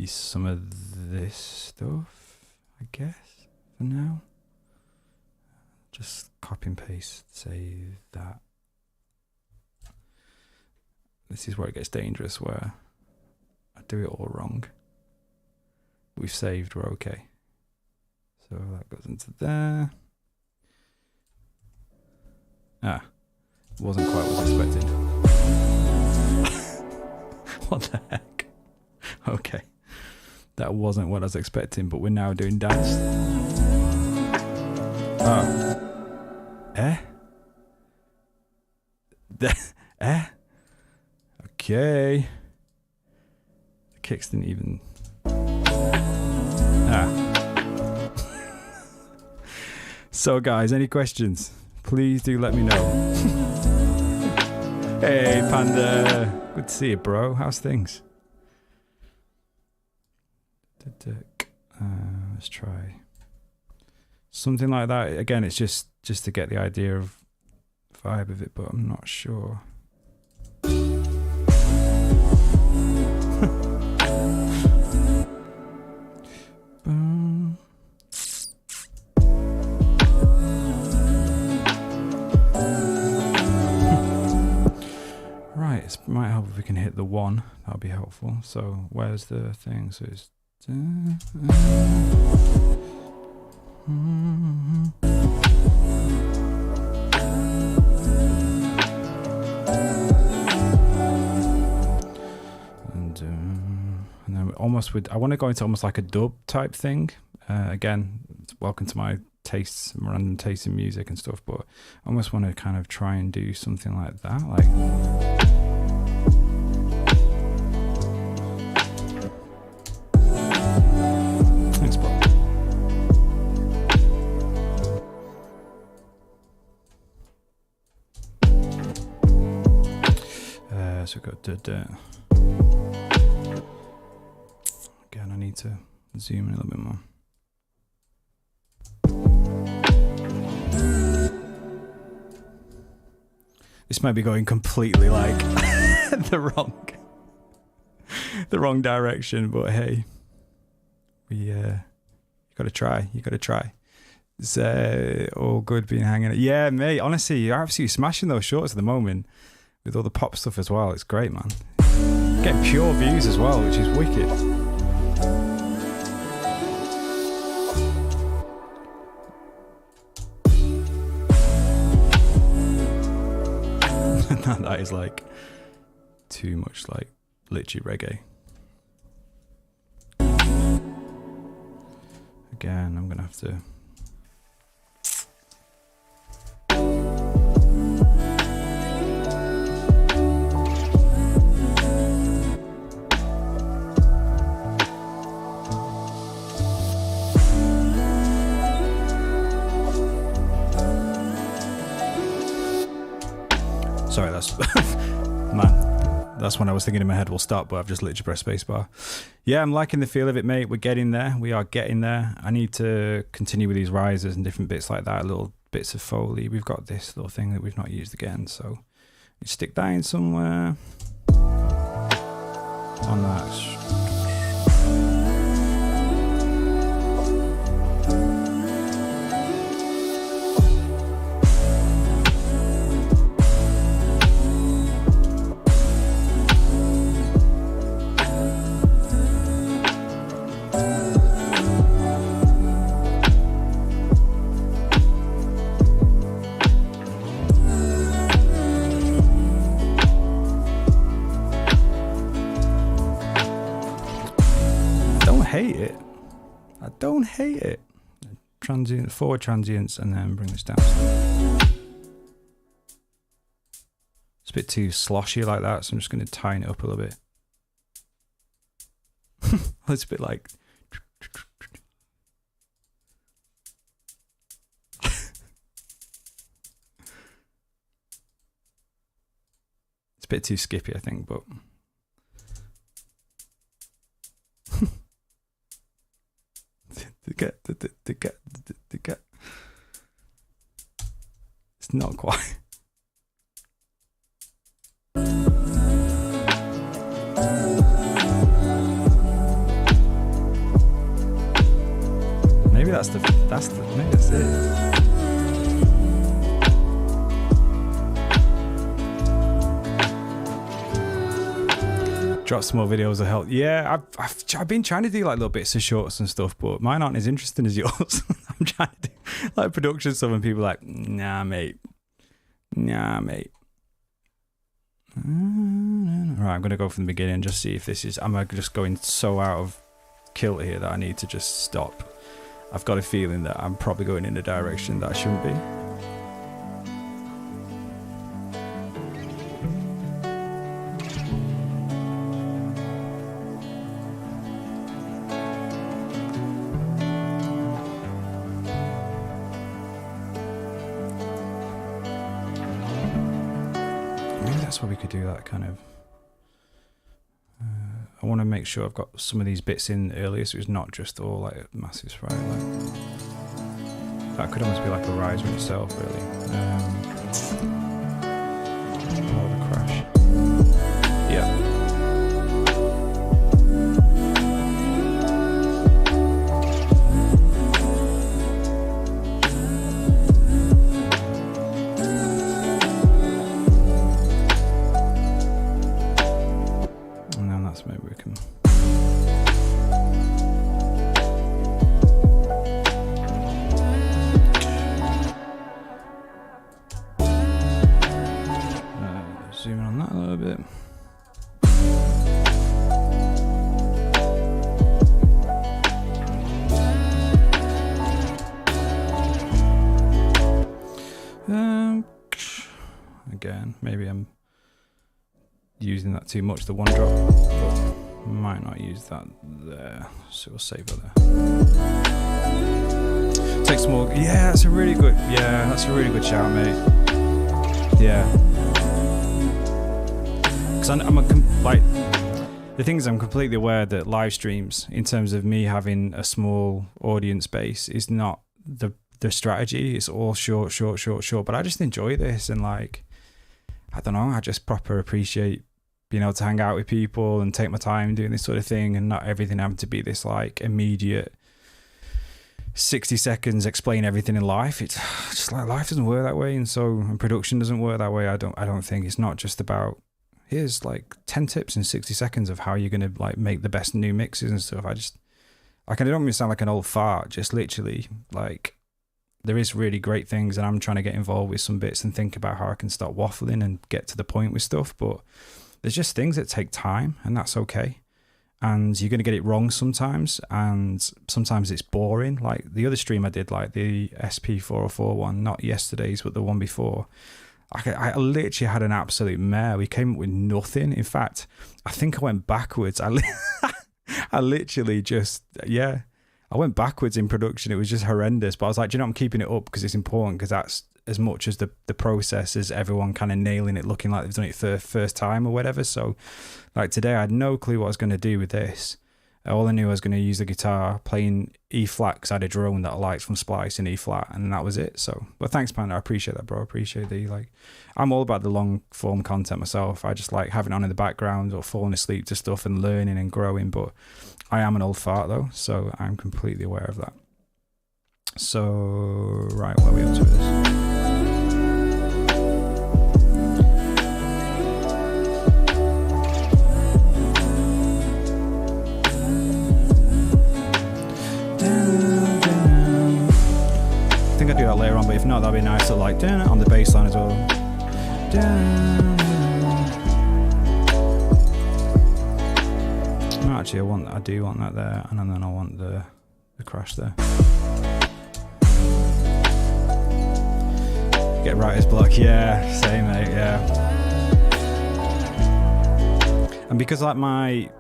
some of this stuff, I guess, for now. Just copy and paste, save that. This is where it gets dangerous, where I do it all wrong. We've saved, we're okay. So that goes into there. Ah, wasn't quite what I expected. What the heck? Okay. That wasn't what I was expecting, but we're now doing dance. Oh. Eh? Eh? Okay. The kicks didn't even... Ah. So guys, any questions? Please do let me know. Hey, Panda. Good to see you, bro. How's things? Let's try something like that. Again, it's just to get the idea of vibe of it, but I'm not sure. Right, it might help if we can hit the one. That'll be helpful. So where's the thing? So it's... And then almost with... I want to go into almost like a dub type thing. Again, welcome to my tastes, random tastes in music and stuff, but I almost want to kind of try and do something like that, like... Thanks, bro. So we've got again, I need to zoom in a little bit more. This might be going completely like the wrong direction, but hey, you gotta try. It's all good being hanging out. Yeah, mate. Honestly, you're absolutely smashing those shorts at the moment with all the pop stuff as well. It's great, man. Getting pure views as well, which is wicked. That is like too much like literally reggae. Again, I'm gonna have to. Sorry, that's man. That's when I was thinking in my head, we'll stop, but I've just literally pressed spacebar. Yeah, I'm liking the feel of it, mate. We're getting there. We are getting there. I need to continue with these risers and different bits like that, little bits of Foley. We've got this little thing that we've not used again, so you stick that in somewhere on that. Don't hate it. Transient, forward transients, and then bring this down. It's a bit too sloshy like that, so I'm just going to tighten it up a little bit. It's a bit like. It's a bit too skippy, I think, but. It's not quite. Maybe that's it. Drop some more videos of help. Yeah, I've been trying to do like little bits of shorts and stuff, but mine aren't as interesting as yours. I'm trying to do like production stuff, and people are like, nah, mate. Right, I'm gonna go from the beginning and just see if this is. Am I just going so out of kilt here that I need to just stop? I've got a feeling that I'm probably going in a direction that I shouldn't be. That's why we could do that kind of. I want to make sure I've got some of these bits in earlier, so it's not just all like a massive sprite. Like, that could almost be like a riser in itself, really. Oh, the crash. Yeah. Maybe we can. Zoom in on that a little bit. Again, maybe I'm using that too much, the one drop, but might not use that there, so we'll save it there. Take some more. Yeah, that's a really good. Yeah, that's a really good shout, mate. Yeah, because I'm like, the thing is, I'm completely aware that live streams, in terms of me having a small audience base, is not the strategy. It's all short. But I just enjoy this, and like, I don't know, I just proper appreciate being able to hang out with people and take my time doing this sort of thing, and not everything having to be this like immediate 60 seconds explain everything in life. It's just like life doesn't work that way, and production doesn't work that way. I don't think it's not just about here's like 10 tips in 60 seconds of how you're gonna like make the best new mixes and stuff. I don't mean to sound like an old fart, just literally like there is really great things, and I'm trying to get involved with some bits and think about how I can start waffling and get to the point with stuff. But there's just things that take time, and that's okay. And you're going to get it wrong sometimes, and sometimes it's boring. Like the other stream I did, like the SP404 one, not yesterday's, but the one before, I literally had an absolute mare. We came up with nothing. In fact, I think I went backwards. I literally just, I went backwards in production. It was just horrendous. But I was like, do you know, I'm keeping it up because it's important, because that's as much as the process as everyone kind of nailing it, looking like they've done it for the first time or whatever. So like today, I had no clue what I was going to do with this. All I knew I was going to use the guitar playing E flat, because I had a drone that I liked from Splice in E flat, and that was it. So, but thanks, Panda. I appreciate that, bro. I appreciate I'm all about the long form content myself. I just like having it on in the background or falling asleep to stuff and learning and growing. But I am an old fart though, so I'm completely aware of that. So, right, what are we up to with this? I think I'll do that later on, but if not, that'll be nice to like on the bass line as well. No, actually, I do want that there, and then I want the crash there. Get writer's block, yeah, same mate, yeah. And because like my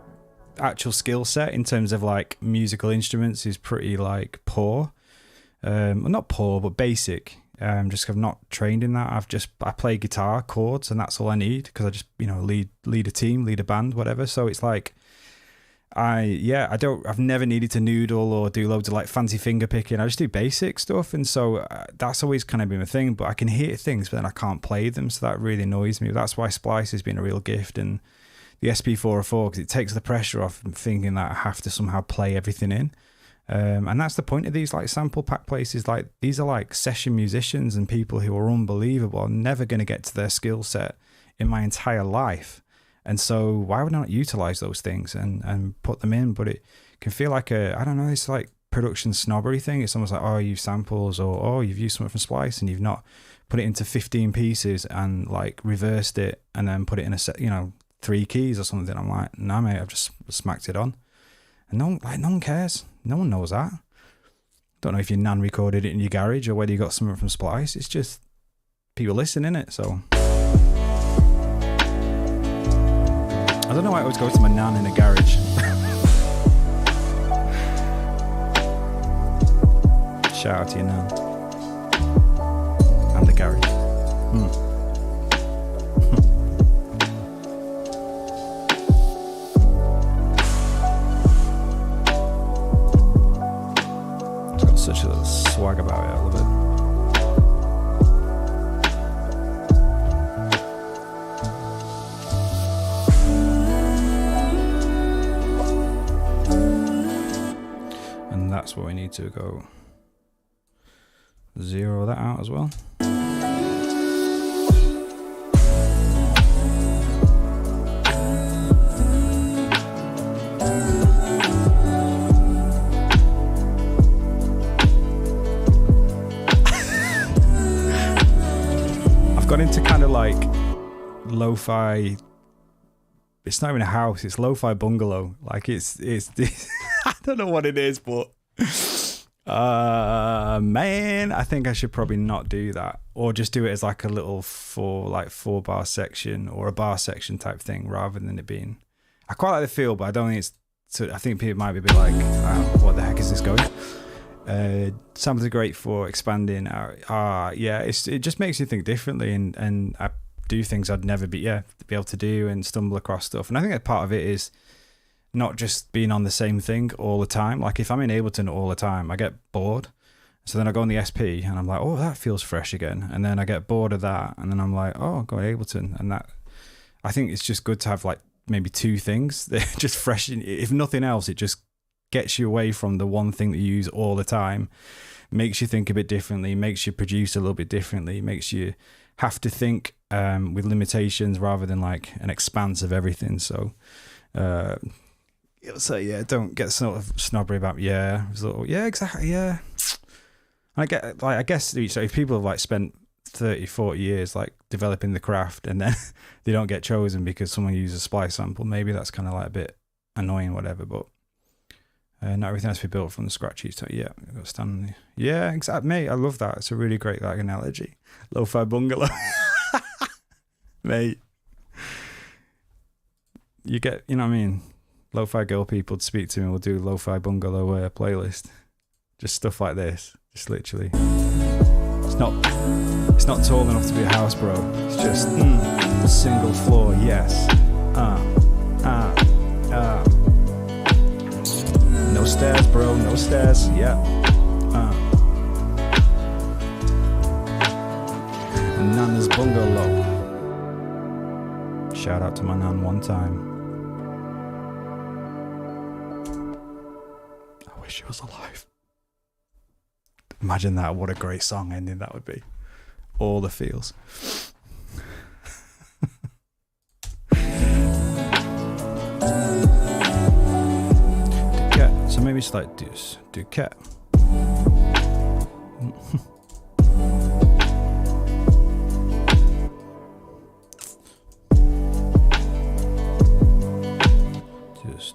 actual skill set in terms of like musical instruments is pretty like poor, well, not poor but basic, just I've not trained in that. I play guitar chords and that's all I need, because I just, you know, lead a team, lead a band, whatever. So it's like I've never needed to noodle or do loads of like fancy finger picking. I just do basic stuff, and so that's always kind of been a thing. But I can hear things, but then I can't play them, so that really annoys me. That's why Splice has been a real gift, and the SP404, because it takes the pressure off and thinking that I have to somehow play everything in. And that's the point of these like Samplepack places. Like these are like session musicians and people who are unbelievable. I'm never going to get to their skill set in my entire life. And so why would I not utilize those things and put them in? But it can feel like I don't know, it's like production snobbery thing. It's almost like, oh, you've samples, or oh, you've used something from Splice and you've not put it into 15 pieces and like reversed it and then put it in a set, you know, 3 keys or something. I'm like, nah, mate, I've just smacked it on. And no one cares. No one knows that. Don't know if your nan recorded it in your garage or whether you got something from Splice. It's just people listen, innit? So I don't know why I always go to my nan in a garage. Shout out to your nan. And the garage. It's got such a little swag about it, I love it. That's what we need to go zero that out as well. I've got into kind of like lo-fi. It's not even a house, it's lo-fi bungalow. Like it's I don't know what it is, but man, I think I should probably not do that, or just do it as like a little 4 bar section or a bar section type thing, rather than it being. I quite like the feel, but I don't think it's. I think people might be a bit like, what the heck is this going? Samples are great for expanding out. Yeah, it just makes you think differently, and I do things I'd never be able to do, and stumble across stuff. And I think that part of it is not just being on the same thing all the time. Like if I'm in Ableton all the time, I get bored. So then I go on the SP and I'm like, oh, that feels fresh again. And then I get bored of that. And then I'm like, oh, I'll go to Ableton. And that, I think it's just good to have like maybe 2 things that just fresh. If nothing else, it just gets you away from the one thing that you use all the time, makes you think a bit differently, makes you produce a little bit differently, makes you have to think with limitations rather than like an expanse of everything. So, so yeah, don't get sort of snobbery about exactly, yeah. I guess so if people have like spent 30, 40 years like developing the craft and then they don't get chosen because someone uses a splice sample, maybe that's kind of like a bit annoying, whatever. But not everything has to be built from the scratch each time. Yeah, got to stand. Yeah, exactly, mate. I love that. It's a really great like analogy. Lo-fi bungalow, mate. You get, you know what I mean? Lo-fi girl people to speak to me will do lo-fi bungalow playlist. Just stuff like this. Just literally. It's not tall enough to be a house, bro. It's just single floor, yes. No stairs, bro. No stairs. Yeah. Nana's bungalow. Shout out to my nan one time. I wish she was alive. Imagine that. What a great song ending that would be. All the feels. So maybe it's like this. Do cat.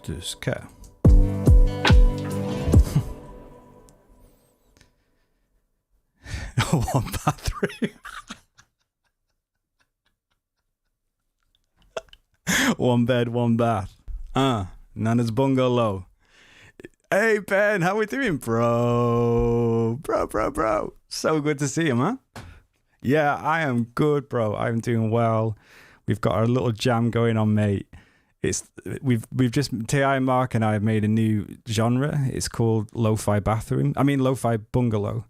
Just cat. One bathroom. One bed, one bath. Nana's bungalow. Hey Ben, how we doing, bro? Bro. So good to see you, man. Yeah, I am good, bro. I'm doing well. We've got our little jam going on, mate. We've just T.I. Mark and I have made a new genre. It's called lo-fi bathroom. I mean lo-fi bungalow.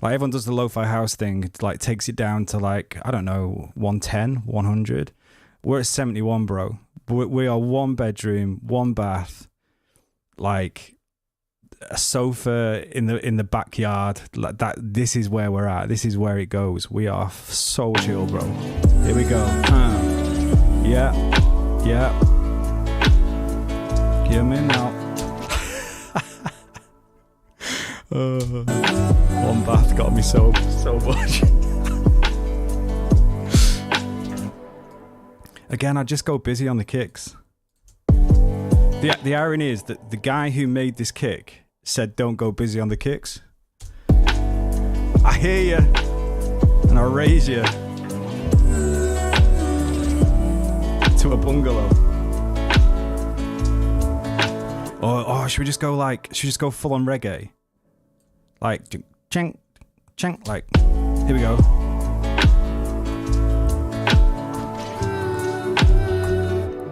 Like everyone does the lo-fi house thing. It like takes it down to like, I don't know, 110, 100. We're at 71, bro. We are one bedroom, one bath, like a sofa in the backyard. Like that. This is where we're at. This is where it goes. We are so chill, bro. Here we go. Yeah. Give me now. One bath got me so much. Again, I just go busy on the kicks. The irony is that the guy who made this kick said don't go busy on the kicks. I hear you and I raise you to a bungalow. Or should we just go full on reggae? Like chink, like here we go.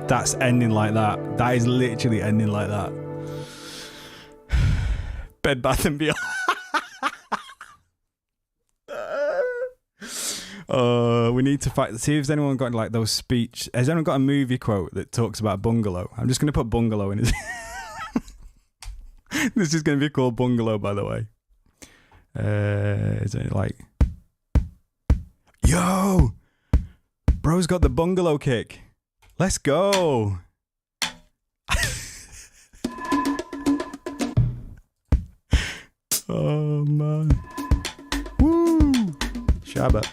That's ending like that. That is literally ending like that. Bed Bath and Beyond. We need to see if anyone got like those speech. Has anyone got a movie quote that talks about bungalow? I'm just gonna put bungalow in it. This is gonna be called bungalow, by the way. Is it like, yo, bro's got the bungalow kick. Let's go. Oh man. Woo. Shabba.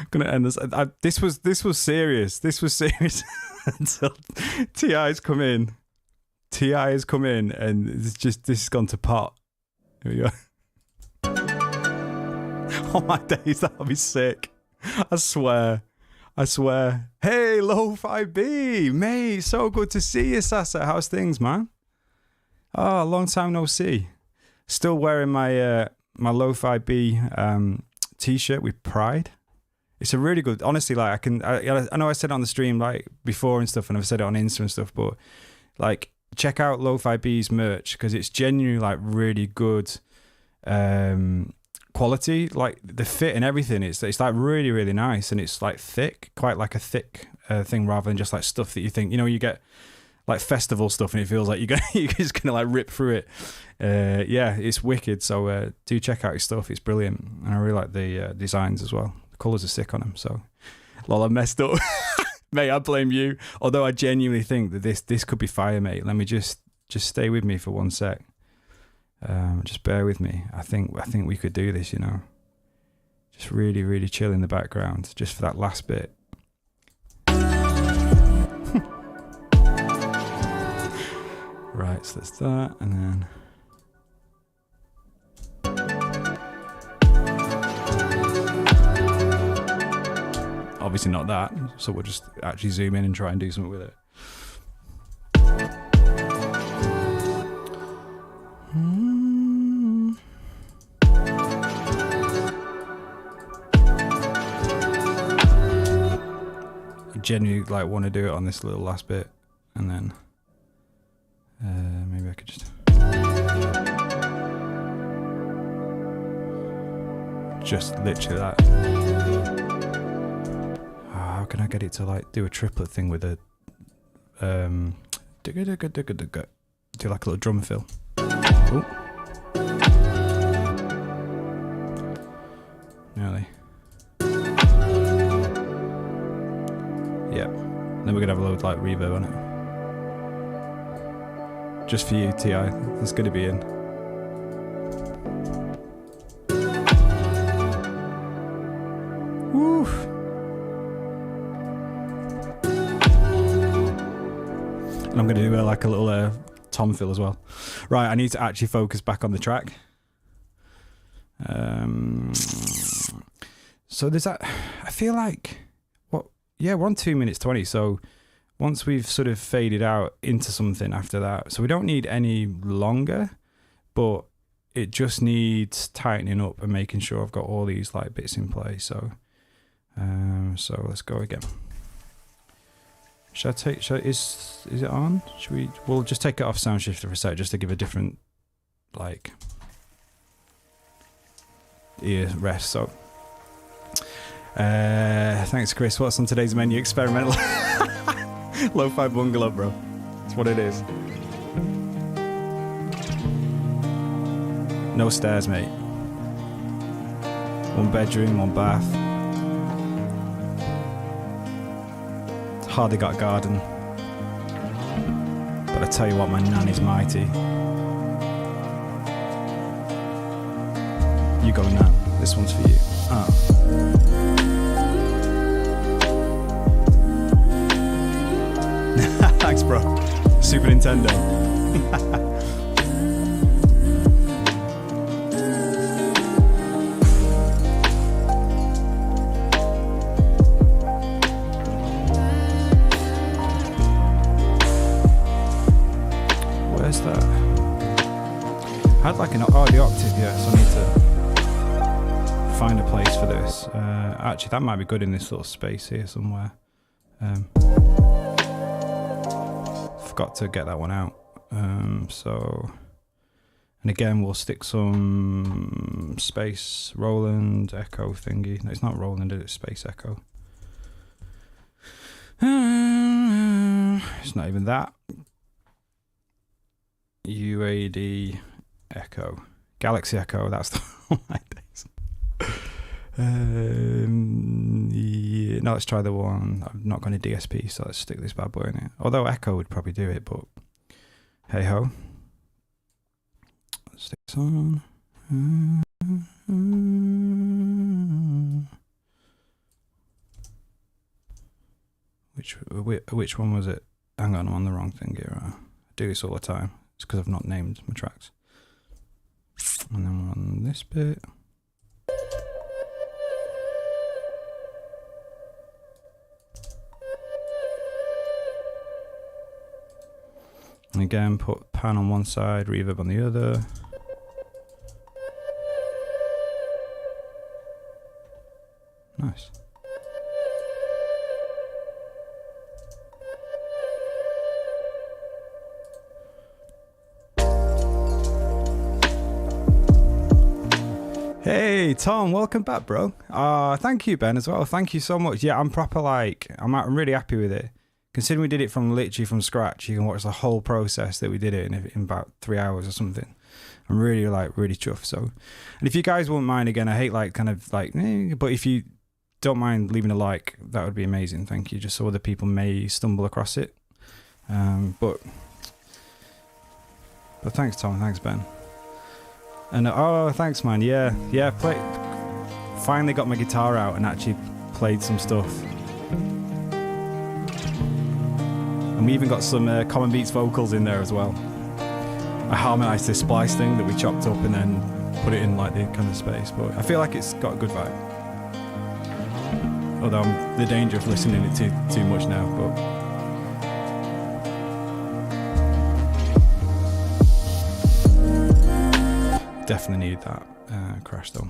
Gonna end this. This was serious. This was serious until T.I.'s come in. T.I. has come in and this has gone to pot. Here we go. Oh my days, that'll be sick. I swear. Hey, Lo-Fi B, mate, so good to see you, Sasa. How's things, man? Oh, long time no see. Still wearing my my Lo-Fi B t-shirt with pride. It's a really good, honestly, like I know I said it on the stream like before and stuff, and I've said it on Insta and stuff, but like check out Lo-Fi B's merch because it's genuinely like really good quality, like the fit and everything. It's like really, really nice, and it's like thick, quite like a thick thing rather than just like stuff that you think, you know, you get like festival stuff and it feels like you're just gonna like rip through it. Yeah, it's wicked. So do check out his stuff. It's brilliant, and I really like the designs as well. The colours are sick on them. So, lol, I messed up. Mate, I blame you. Although I genuinely think that this could be fire, mate. Let me just stay with me for one sec. Just bear with me. I think we could do this, you know. Just really, really chill in the background, just for that last bit. Right, so that's that, and then. Obviously not that, so we'll just actually zoom in and try and do something with it. I genuinely like want to do it on this little last bit, and then maybe I could just literally that. How can I get it to like do a triplet thing with a do like a little drum fill? Ooh. Nearly. Yeah. Then we're gonna have a load like reverb on it. Just for you, Ti. It's gonna be in. Woo! And I'm going to do like a little tom fill as well. Right, I need to actually focus back on the track. So there's that. I feel like, yeah, we're on 2 minutes 20. So once we've sort of faded out into something after that, so we don't need any longer, but it just needs tightening up and making sure I've got all these like bits in place. So, so let's go again. Is it on? We'll just take it off sound shifter for a sec, just to give a different, like, ear rest. So, thanks, Chris. What's on today's menu? Experimental lo-fi bungalow, bro. That's what it is. No stairs, mate. 1 bedroom, 1 bath. Hardly got a garden, but I tell you what, my nanny's mighty. You go, Nan. This one's for you. Oh. Thanks, bro. Super Nintendo. I had like the octave, yeah, so I need to find a place for this. Actually, that might be good in this little space here somewhere. Forgot to get that one out. So, and again, we'll stick some space Roland echo thingy. No, it's not Roland, it's space echo. It's not even that. UAD Echo, Galaxy Echo. That's the my days. Yeah, no, let's try the one. I'm not going to DSP, so let's stick this bad boy in it. Although Echo would probably do it, but hey ho. Let's stick this on. Which one was it? Hang on, I'm on the wrong thing here. I do this all the time. It's because I've not named my tracks. And then we're on this bit. And again, put pan on one side, reverb on the other. Nice. Hey Tom, welcome back, bro. Thank you, Ben, as well. Thank you so much. Yeah, I'm proper I'm really happy with it. Considering we did it literally from scratch, you can watch the whole process that we did it in about 3 hours or something. I'm really chuffed. So, and if you guys won't mind, again, I hate but if you don't mind leaving a like, that would be amazing. Thank you. Just so other people may stumble across it. But thanks, Tom. Thanks, Ben. And oh, thanks, man. Yeah, finally got my guitar out and actually played some stuff. And we even got some Common Beats vocals in there as well. I harmonised this splice thing that we chopped up and then put it in like the kind of space. But I feel like it's got a good vibe. Although I'm the danger of listening it too much now. But definitely need that crash though.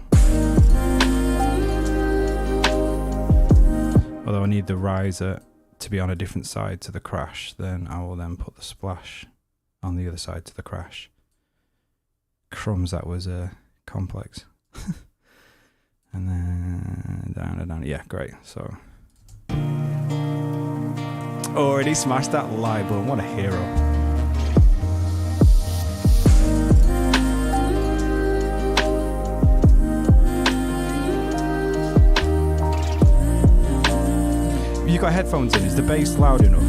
Although I need the riser to be on a different side to the crash, then I will then put the splash on the other side to the crash. Crumbs, that was complex. And then down and down. Yeah, great. So already smashed that live button. What a hero. You got headphones in? Is the bass loud enough?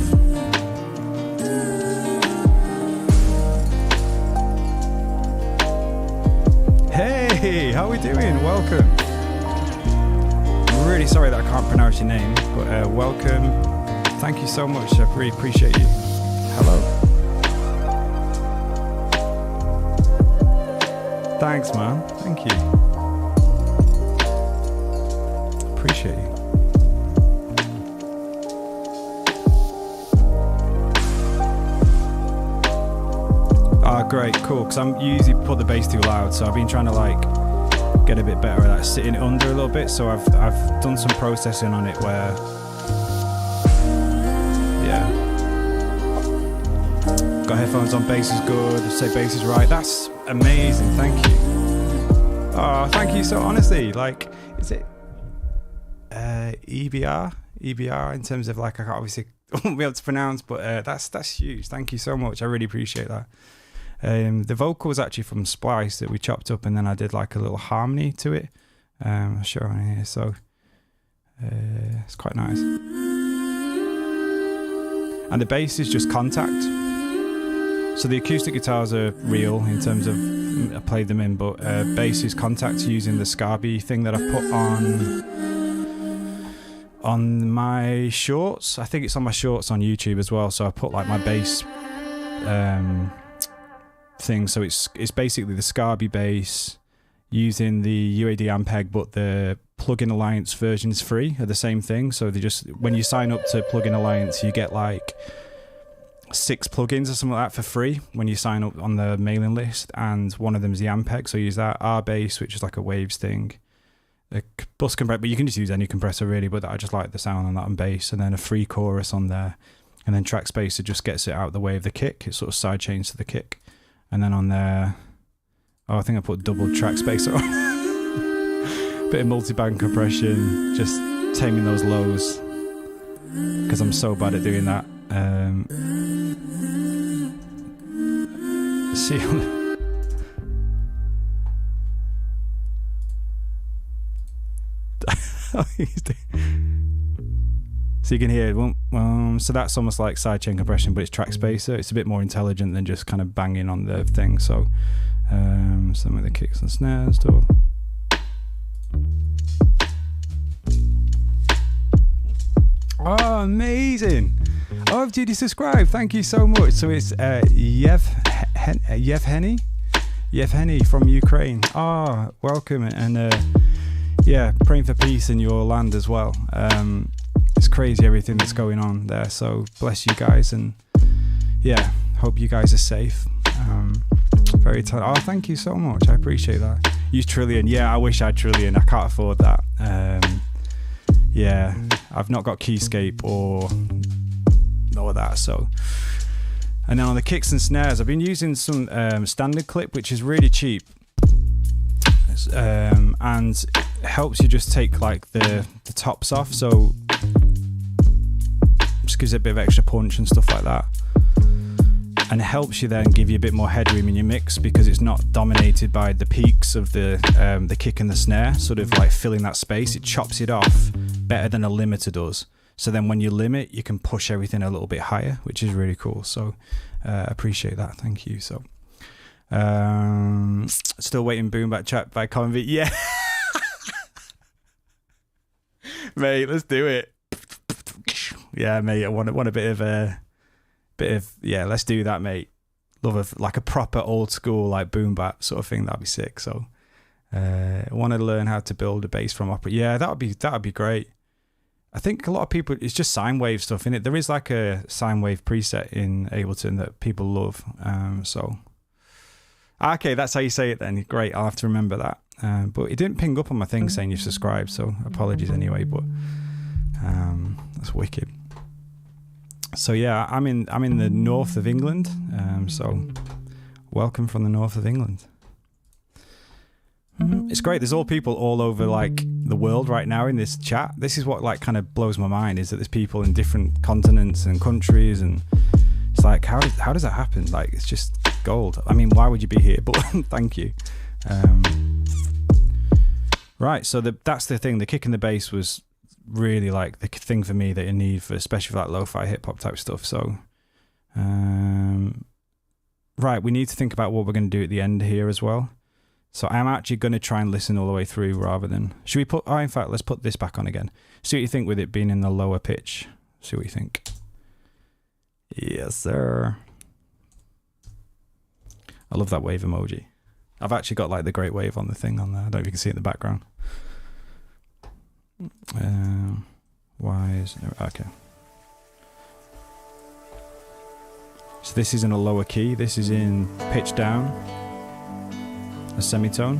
Hey, how are we doing? Welcome. I'm really sorry that I can't pronounce your name, but welcome. Thank you so much. I really appreciate you. Hello. Thanks, man. Thank you. Appreciate you. Ah, great, cool. Because you usually put the bass too loud, so I've been trying to like get a bit better at that, sitting it under a little bit. So I've done some processing on it where, yeah, got headphones on. Bass is good. Say bass is right. That's amazing. Thank you. Oh, thank you. So honestly, like, is it EBR in terms of like I obviously won't be able to pronounce, but that's huge. Thank you so much. I really appreciate that. The vocal was actually from Splice that we chopped up, and then I did like a little harmony to it. I'll show on here, so it's quite nice. And the bass is just contact. So the acoustic guitars are real in terms of I played them in, but bass is contact using the Scarby thing that I put on my shorts. I think it's on my shorts on YouTube as well. So I put like my bass thing, so it's basically the Scarby bass using the UAD Ampeg, but the Plugin Alliance version is free, are the same thing. So they just, when you sign up to Plugin Alliance, you get like 6 plugins or something like that for free when you sign up on the mailing list, and one of them is the Ampeg. So you use that, R bass, which is like a waves thing, a bus compressor, but you can just use any compressor really, but I just like the sound on that on bass, and then a free chorus on there, and then track spacer just gets it out of the way of the kick. It sort of side chains to the kick. And then on there, oh, I think I put double track spacer on. Bit of multi-band compression, just taming those lows, because I'm so bad at doing that. See, so you can hear it. So that's almost like sidechain compression, but it's track spacer. It's a bit more intelligent than just kind of banging on the thing. So some of the kicks and snares stuff. Oh, amazing. Oh, did you subscribe? Thank you so much. So it's Yevheny from Ukraine. Ah, oh, welcome. And yeah, praying for peace in your land as well. It's crazy everything that's going on there. So bless you guys, and yeah, hope you guys are safe. Very oh, thank you so much. I appreciate that. Use Trillion. Yeah, I wish I had Trillion. I can't afford that. Yeah, I've not got Keyscape or that. So, and then on the kicks and snares, I've been using some standard clip, which is really cheap, and helps you just take like the tops off. So just gives it a bit of extra punch and stuff like that, and it helps you then give you a bit more headroom in your mix, because it's not dominated by the peaks of the kick and the snare, sort of like filling that space. It chops it off better than a limiter does. So then when you limit, you can push everything a little bit higher, which is really cool. So appreciate that. Thank you. So Still waiting Boombap chat by Convy. Yeah. Mate, let's do it. Yeah, mate, I want a bit of yeah, let's do that, mate. Love of like a proper old school like Boombap sort of thing. That'd be sick. So I want to learn how to build a bass from opera. Yeah, that'd be great. I think a lot of people, it's just sine wave stuff in it. There is like a sine wave preset in Ableton that people love. So okay, that's how you say it then. Great, I'll have to remember that. But it didn't ping up on my thing saying you've subscribed, so apologies anyway. But that's wicked. So yeah, I'm in the north of England. So welcome from the north of England. It's great. There's all people all over like the world right now in this chat. This is what like kind of blows my mind, is that there's people in different continents and countries, and it's like how does that happen? Like it's just gold. I mean, why would you be here? But thank you. Right, so that's the thing. The kick in the bass was really like the thing for me that you need for, especially for that lo-fi hip hop type stuff. So, right, we need to think about what we're going to do at the end here as well. So I'm actually going to try and listen all the way through rather than... Should we put... Oh, in fact, let's put this back on again. See what you think with it being in the lower pitch. See what you think. Yes, sir. I love that wave emoji. I've actually got like the great wave on the thing on there. I don't know if you can see it in the background. Why is... Okay. So this is in a lower key. This is in pitch down. A semitone.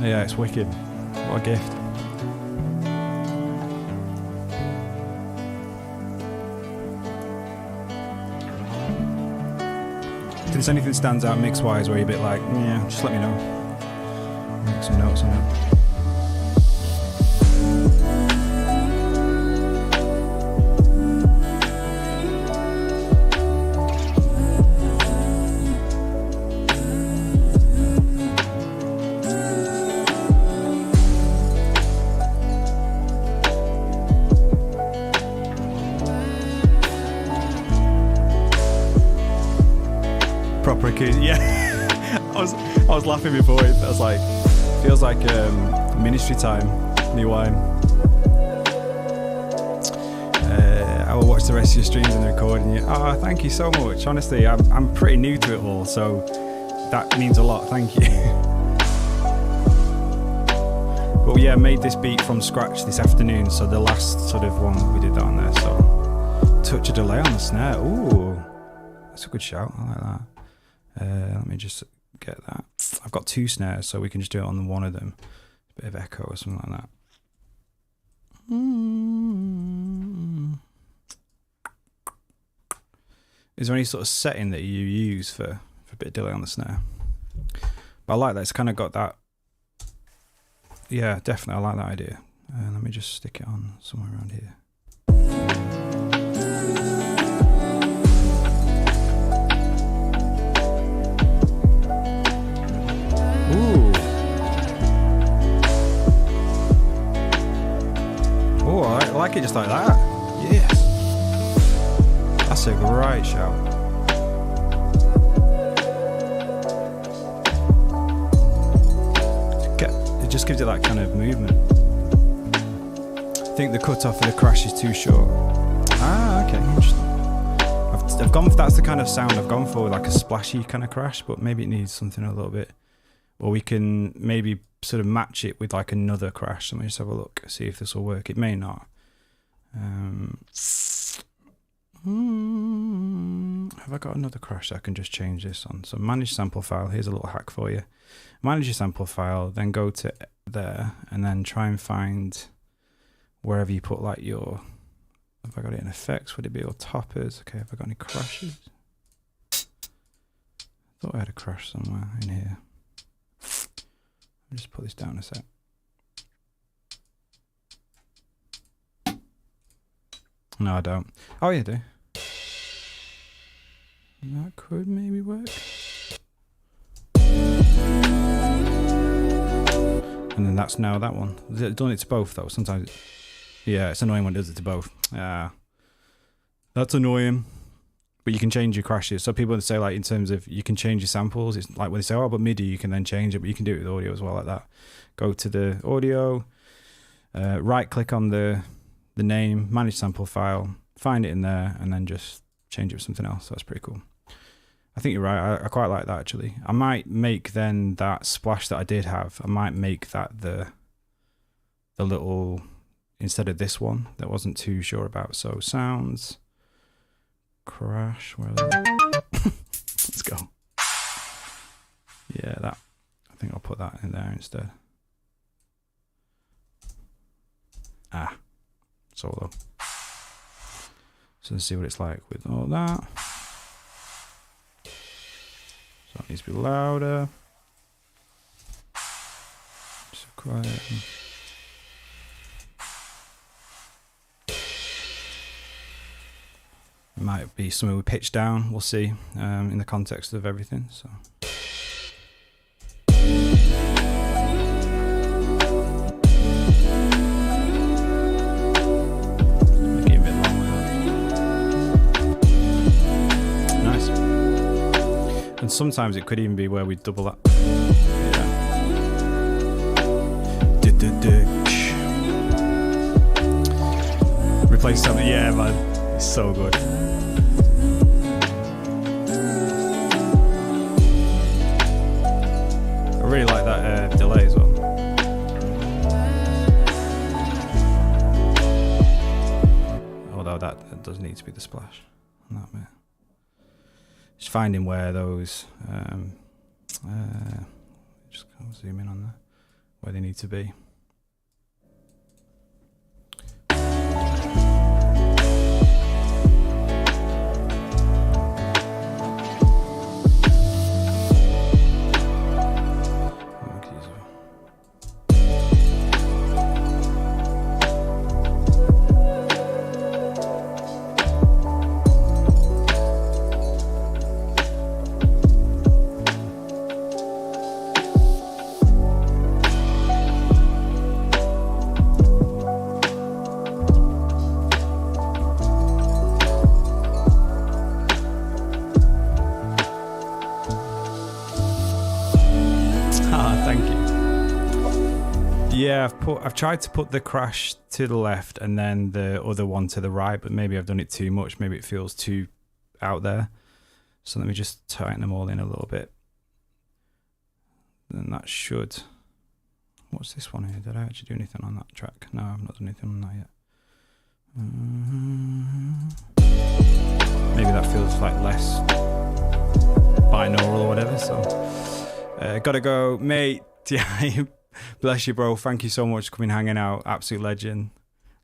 Yeah, it's wicked. What a gift. If there's anything stands out mix-wise where you're a bit like, yeah, just let me know. Make some notes on it. Yeah, I was laughing before. I was like, feels like ministry time. New wine. I will watch the rest of your streams and the recording. Oh, thank you so much. Honestly, I'm pretty new to it all, so that means a lot. Thank you. But yeah, made this beat from scratch this afternoon. So the last sort of one we did that on there. So touch a delay on the snare. Ooh, that's a good shout. I like that. Let me just get that. I've got two snares, so we can just do it on one of them. A bit of echo or something like that. Is there any sort of setting that you use for a bit of delay on the snare? But I like that. It's kind of got that. Yeah, definitely. I like that idea. Let me just stick it on somewhere around here. Ooh. Oh, I like it just like that. Yes. That's a great shout. It just gives it that kind of movement. I think the cutoff of the crash is too short. Ah, okay, interesting. I've gone for, that's the kind of sound I've gone for, like a splashy kind of crash, but maybe it needs something a little bit. Or we can maybe sort of match it with like another crash. Let me just have a look, see if this will work. It may not. Have I got another crash I can just change this on? So manage sample file. Here's a little hack for you. Manage your sample file, then go to there, and then try and find wherever you put like your... Have I got it in effects? Would it be your toppers? Okay, have I got any crashes? I thought I had a crash somewhere in here. I'll just put this down a sec. No, I don't. Oh, yeah, I do. That could maybe work. And then that's now that one. It's done it to both, though. Sometimes, yeah, it's annoying when it does it to both. Yeah, that's annoying. But you can change your crashes. So people say, like, in terms of you can change your samples. It's like when they say, oh, but MIDI, you can then change it, but you can do it with audio as well, like that. Go to the audio, right click on the name, manage sample file, find it in there, and then just change it with something else. That's pretty cool. I think you're right. I quite like that, actually. I might make then that splash that I did have, I might make that the little, instead of this one that I wasn't too sure about. So sounds, crash, where are they? Let's go. Yeah, that. I think I'll put that in there instead. Ah, solo. So let's see what it's like with all that. So it needs to be louder. So quiet. It might be something we pitch down, we'll see, in the context of everything. So. Make it a bit long with that. Nice. And sometimes it could even be where we double that. Yeah. Replace something, yeah, man. It's so good. I really like that delay as well. Although that does need to be the splash on that bit. Just finding where those, just zoom in on there, where they need to be. Yeah, I've tried to put the crash to the left and then the other one to the right, but maybe I've done it too much. Maybe it feels too out there. So let me just tighten them all in a little bit. Then that should... What's this one here? Did I actually do anything on that track? No, I've not done anything on that yet. Maybe that feels like less binaural or whatever. So gotta go, mate. Yeah. Bless you, bro. Thank you so much for coming hanging out. Absolute legend.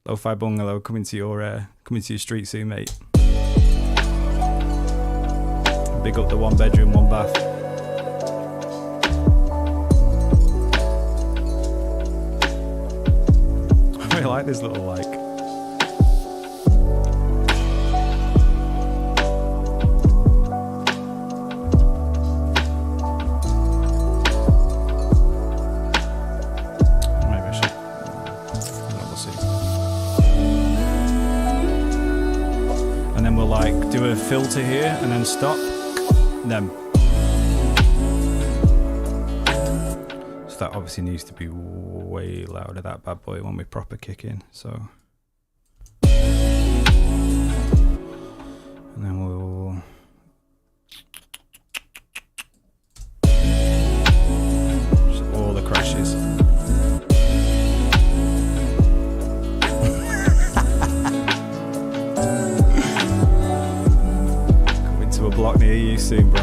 Lo-Fi Bungalow coming to your street soon, mate. Big up the 1 bedroom, 1 bath. I really like this little do a filter here and then stop. Then. So that obviously needs to be way louder, that bad boy, when we proper kick in. So. And then we'll. Just all the crashes. A block near you soon, bro.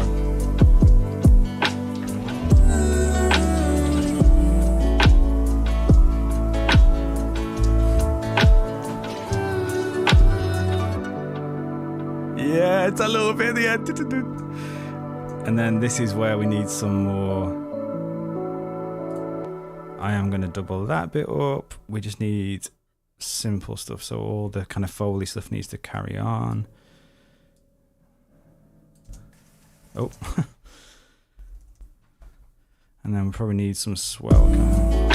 Yeah, it's a little bit at the end. And then this is where we need some more. I am going to double that bit up. We just need simple stuff, so all the kind of Foley stuff needs to carry on. Oh. And then we probably need some swell coming.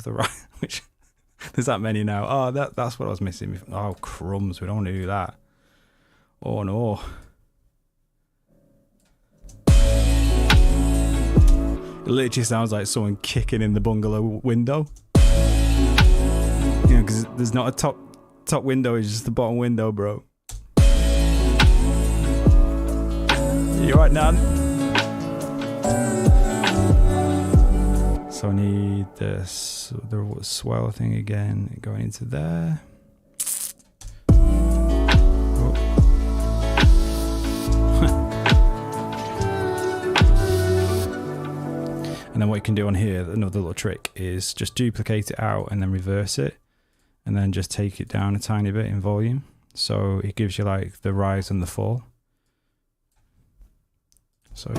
of the right, which there's that many now. Oh, that's what I was missing. Oh, crumbs. We don't want to do that. Oh, no. It literally sounds like someone kicking in the bungalow window. You know, because there's not a top window, it's just the bottom window, bro. You alright, Nan? So I need this, the swell thing again, going into there. Oh. And then what you can do on here, another little trick, is just duplicate it out and then reverse it, and then just take it down a tiny bit in volume. So it gives you like the rise and the fall. So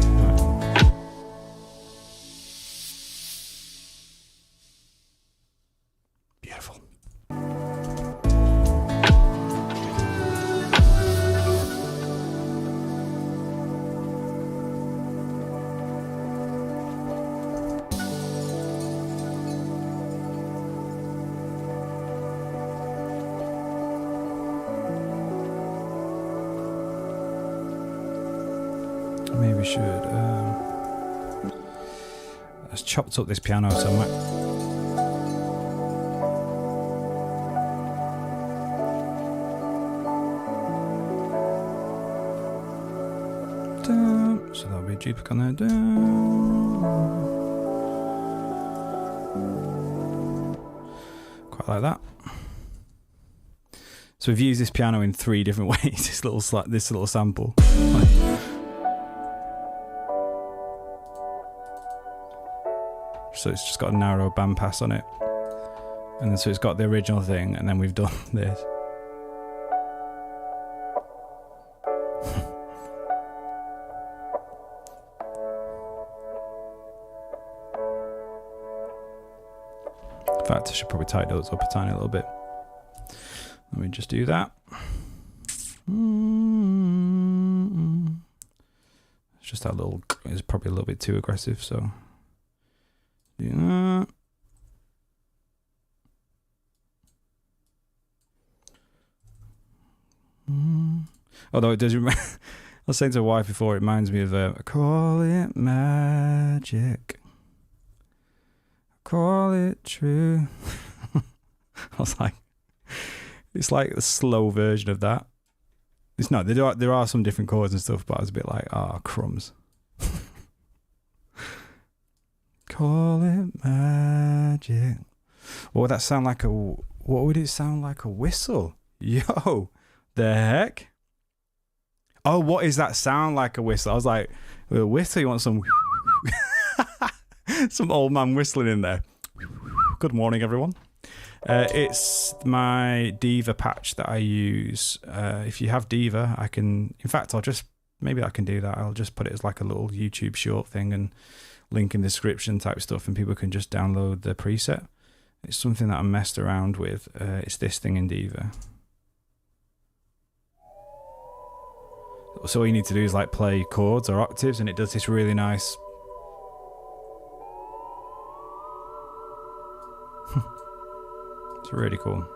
beautiful. Maybe we should. Let's chopped up this piano so I might. So that'll be a duplicate on there. Quite like that. So we've used this piano in 3 different ways. This little sample. So it's just got a narrow bandpass on it, and then so it's got the original thing, and then we've done this. In fact, I should probably tighten those up a tiny little bit. Let me just do that. It's just that little, it's probably a little bit too aggressive, so do that. Although it does remind, I was saying to my wife before, it reminds me of call it magic, call it true. I was like, it's like a slow version of that. It's not, there are some different chords and stuff, but I was a bit like, ah, crumbs. Call it magic. What would that sound like? What would it sound like? A whistle? Yo, the heck? Oh, what is that sound like? A whistle? I was like, with a whistle, you want some some old man whistling in there. Good morning, everyone. It's my Diva patch that I use. If you have Diva, I can. In fact, maybe I can do that. I'll just put it as like a little YouTube short thing and link in the description type stuff, and people can just download the preset. It's something that I messed around with. It's this thing in Diva. So all you need to do is like play chords or octaves, and it does this really nice. It's really cool.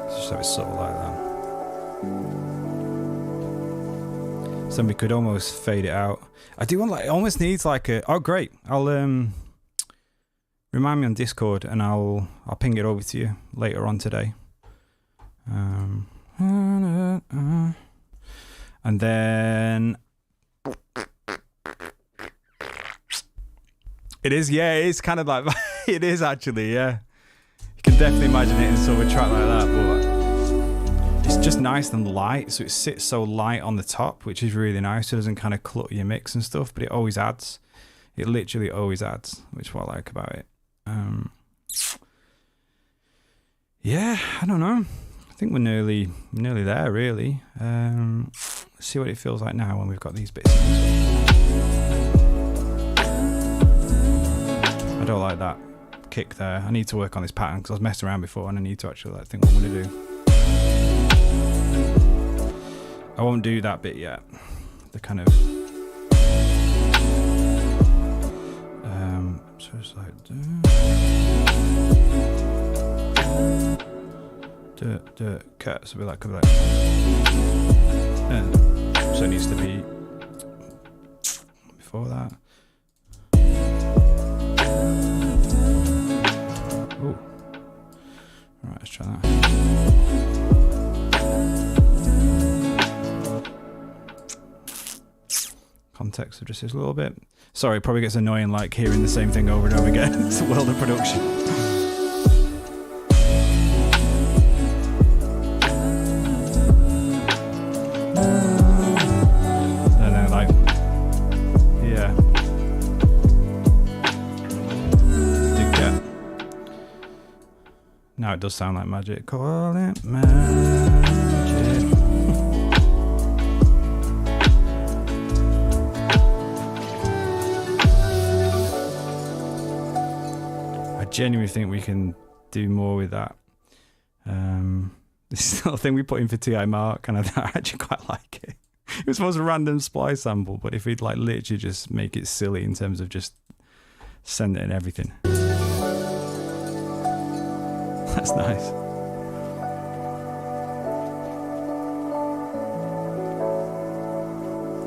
So it's sort of like that. So we could almost fade it out. I do want, like, it almost needs like a. Oh, great! I'll remind me on Discord, and I'll ping it over to you later on today. And then it is, yeah, it's kind of like it is actually, yeah. You can definitely imagine it in sort of a track like that, but it's just nice and light, so it sits so light on the top, which is really nice. It doesn't kind of clutter your mix and stuff, but it always adds. It literally always adds, which is what I like about it. Yeah, I don't know. I think we're nearly there, really. Let's see what it feels like now when we've got these bits. I don't like that kick there. I need to work on this pattern because I was messing around before, and I need to actually like think what I'm gonna do. I won't do that bit yet. The kind of so it's like cut, so could be like so it needs to be before that. Ooh. Alright, let's try that. Context of just this little bit. Sorry, it probably gets annoying like hearing the same thing over and over again. It's a world of production. And then like, yeah. Dig that. Now it does sound like magic. Call it magic. I genuinely think we can do more with that. This little thing we put in for TI Mark, and I actually quite like it. It was supposed to be a random splice sample, but if we'd like literally just make it silly in terms of just send it and everything. That's nice.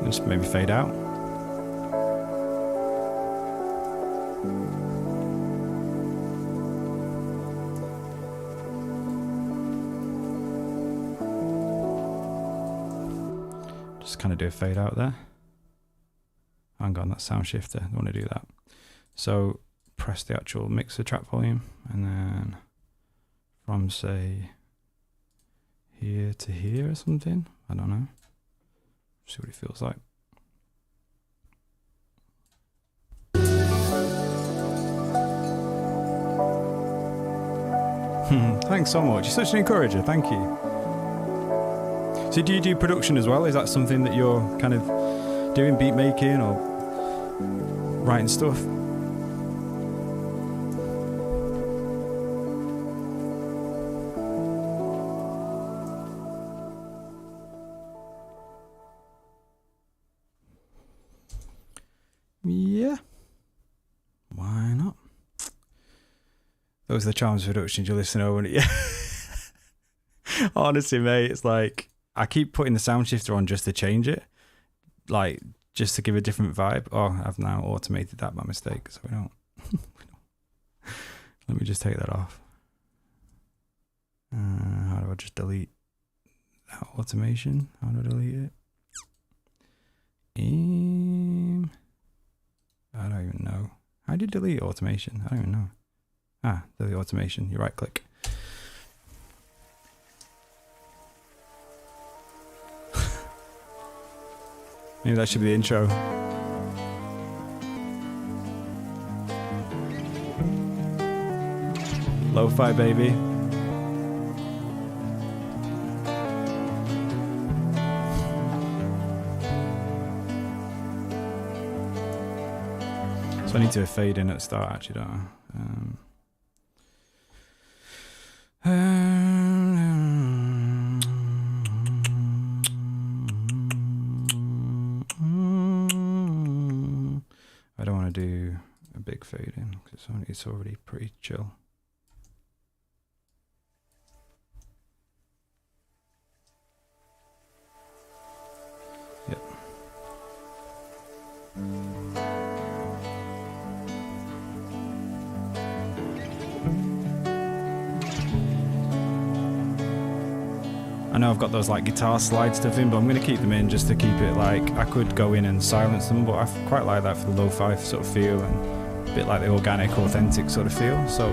Just maybe fade out. Just kind of do a fade out there. Hang on, that sound shifter. I don't want to do that. So press the actual mixer track volume, and then from say here to here or something. I don't know. See what it feels like. Thanks so much. You're such an encourager. Thank you. So do you do production as well? Is that something that you're kind of doing, beat making or writing stuff? Yeah. Why not? Those are the charms of productions you listen over. Yeah. Honestly, mate, it's like I keep putting the sound shifter on just to change it, like just to give a different vibe. Oh, I've now automated that by mistake, so we don't. Let me just take that off. How do I just delete that automation? How do I delete it? I don't even know. How do you delete automation? I don't even know. Ah, delete automation. You right click. Maybe that should be the intro. Lo-fi, baby. So I need to fade in at the start, actually, don't I? I don't want to do a big fade in because it's already pretty chill. Yep. I know I've got those like guitar slide stuff in, but I'm going to keep them in just to keep it like, I could go in and silence them, but I quite like that for the lo-fi sort of feel and a bit like the organic, authentic sort of feel. So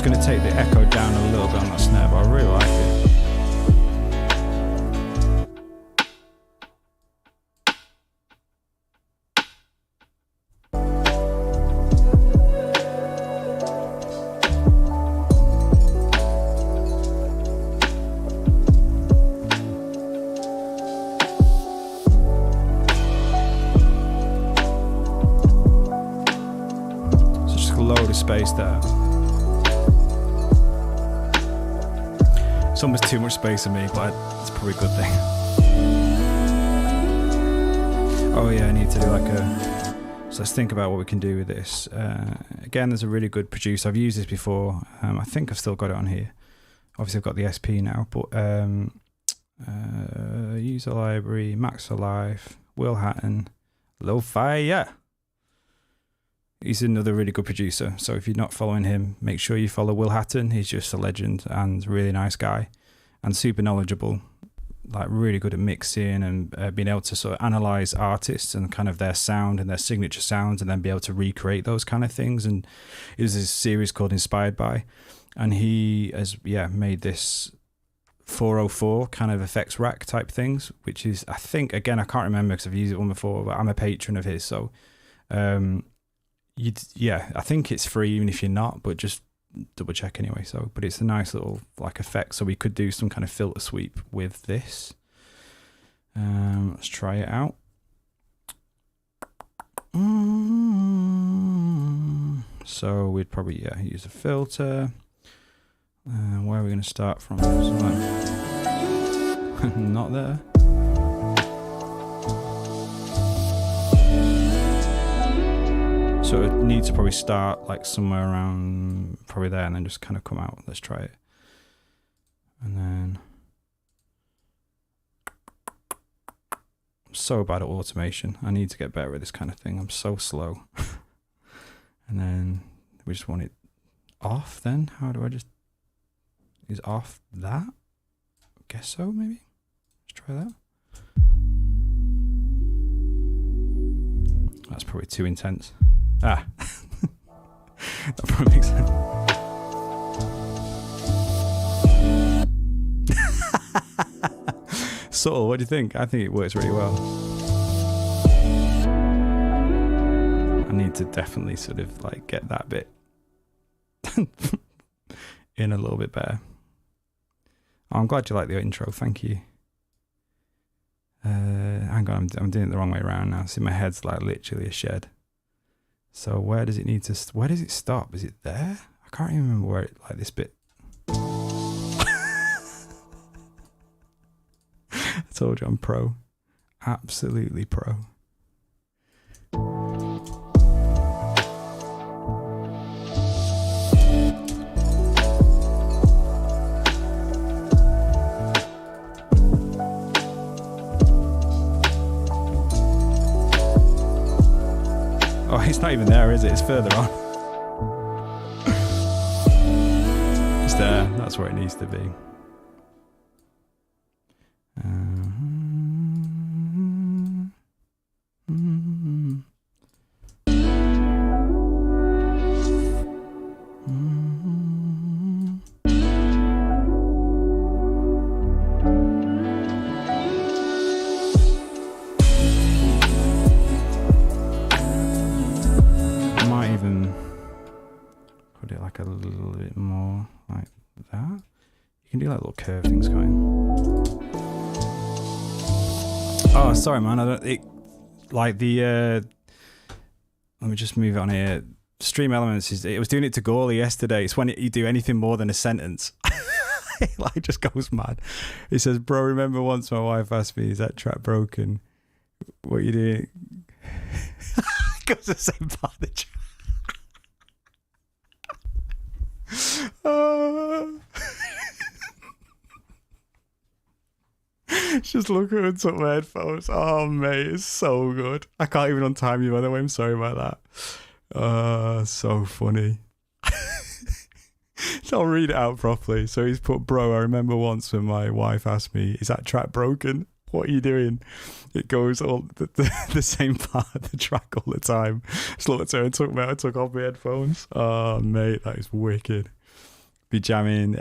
going to take the echo down a little bit on that snare, but I really like it. load of space there. It's almost too much space for me, but it's probably a good thing. Oh yeah, I need to do like a... So let's think about what we can do with this. Again, there's a really good producer. I've used this before. I think I've still got it on here. Obviously, I've got the SP now, but user library, Max for Life, Will Hatton, Lo-Fi, yeah. He's another really good producer. So if you're not following him, make sure you follow Will Hatton. He's just a legend and really nice guy and super knowledgeable. Like really good at mixing and being able to sort of analyze artists and kind of their sound and their signature sounds and then be able to recreate those kind of things. And there's this series called Inspired By, and he has made this 404 kind of effects rack type things, which is, I think, again, I can't remember because I've used it one before, but I'm a patron of his, so I think it's free even if you're not, but just double check anyway. So, but it's a nice little like effect, so we could do some kind of filter sweep with this. Let's try it out. So we'd probably use a filter. Where are we going to start from? Not there. So it needs to probably start like somewhere around probably there and then just kind of come out. Let's try it. And then I'm so bad at automation. I need to get better at this kind of thing. I'm so slow. And then we just want it off then. How do I just... Is off that? Guess so, maybe. Let's try that. That's probably too intense. That probably makes sense. Subtle, what do you think? I think it works really well. I need to definitely sort of like get that bit in a little bit better. Oh, I'm glad you like the intro, thank you. Hang on, I'm doing it the wrong way around now. See, my head's like literally a shed. So where does it need to, where does it stop? Is it there? I can't even remember where it, like this bit. I told you I'm pro. Absolutely pro. Oh, it's not even there, is it? It's further on. It's there. That's where it needs to be. Curve things going. Oh, sorry, man. I don't. It like the. Let me just move it on here. Stream Elements is. It was doing it to Gawley yesterday. It's when you do anything more than a sentence, it like just goes mad. It says, "Bro, remember once my wife asked me, is that track broken? What are you doing?" It goes the same part of the track. Just look at it, took my headphones. Oh, mate, it's so good. I can't even untime you, by the way. I'm sorry about that. So funny. So I'll read it out properly. So he's put, bro, I remember once when my wife asked me, is that track broken? What are you doing? It goes all the same part of the track all the time. Just looked at her and took off my headphones. Oh, mate, that is wicked. Be jamming.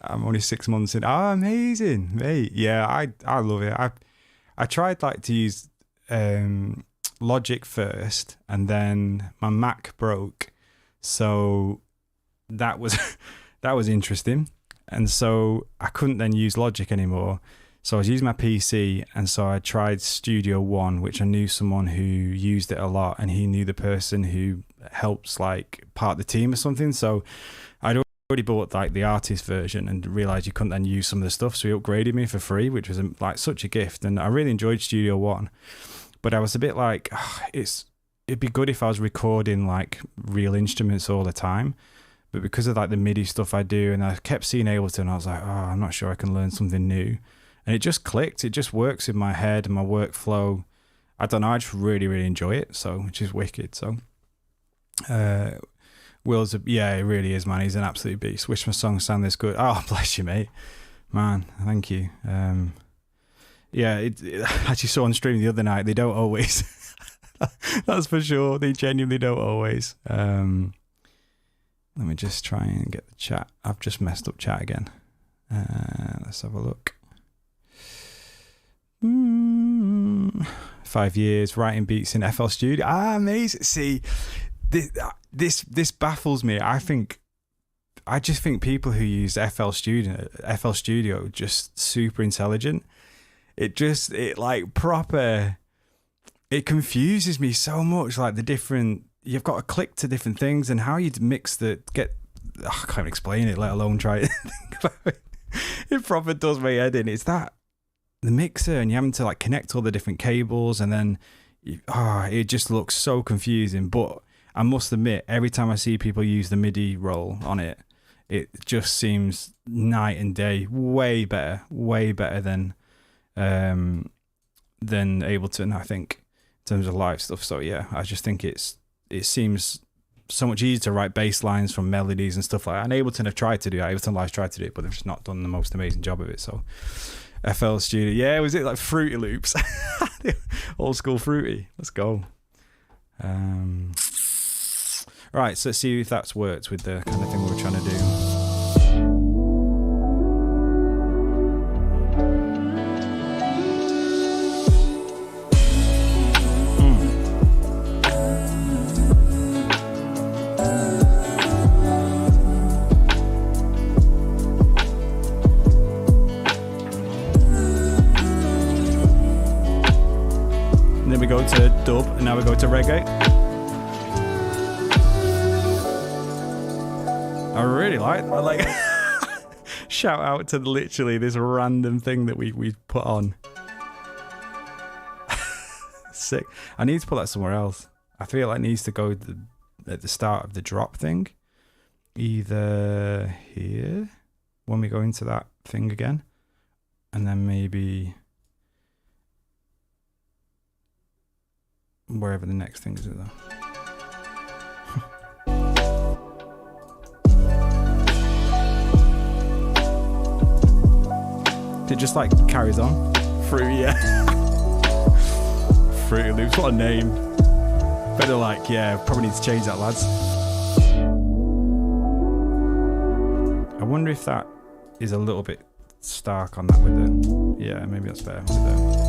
I'm only 6 months in. Oh, amazing, mate. Yeah, I love it. I tried like to use Logic first, and then my Mac broke, so that was interesting, and so I couldn't then use Logic anymore. So I was using my PC, and so I tried Studio One, which I knew someone who used it a lot, and he knew the person who helps like part of the team or something. So I'd already bought like the artist version and realized you couldn't then use some of the stuff, so he upgraded me for free, which was like such a gift. And I really enjoyed Studio One, but I was a bit like, it'd be good if I was recording like real instruments all the time. But because of like the MIDI stuff I do, and I kept seeing Ableton, I was like, I'm not sure I can learn something new. And it just clicked. It just works in my head and my workflow. I don't know. I just really, really enjoy it. So, which is wicked. So, Will's, yeah, it really is, man. He's an absolute beast. Wish my songs sound this good. Oh, bless you, mate. Man, thank you. Yeah, it actually saw on stream the other night. They don't always. That's for sure. They genuinely don't always. Let me just try and get the chat. I've just messed up chat again. Let's have a look. 5 years writing beats in FL Studio. Amazing. See, this baffles me. I just think people who use FL Studio just super intelligent. It like proper. It confuses me so much. Like the different. You've got to click to different things, and how you'd mix I can't explain it, let alone try it. It proper does my head in. It's that the mixer, and you're having to like connect all the different cables, and then it just looks so confusing. But I must admit, every time I see people use the MIDI roll on it, it just seems night and day, way better than Ableton, I think, in terms of live stuff. So yeah, I just think it seems so much easier to write bass lines from melodies and stuff like that. And Ableton have tried to do it. Ableton Live's tried to do it, but they've just not done the most amazing job of it. So FL Studio, yeah, was it like Fruity Loops? Old school Fruity. Let's go. Right, so let's see if that's worked with the kind of thing we were trying to do. We go to dub, and now we go to reggae. I like shout out to literally this random thing that we put on. Sick. I need to put that somewhere else. I feel like it needs to go at the start of the drop thing, either here when we go into that thing again, and then maybe wherever the next thing is though. It just like carries on through, yeah. Fruity Loops, what a name. Better like, yeah, probably need to change that, lads. I wonder if that is a little bit stark on that with the, yeah, maybe that's better with the.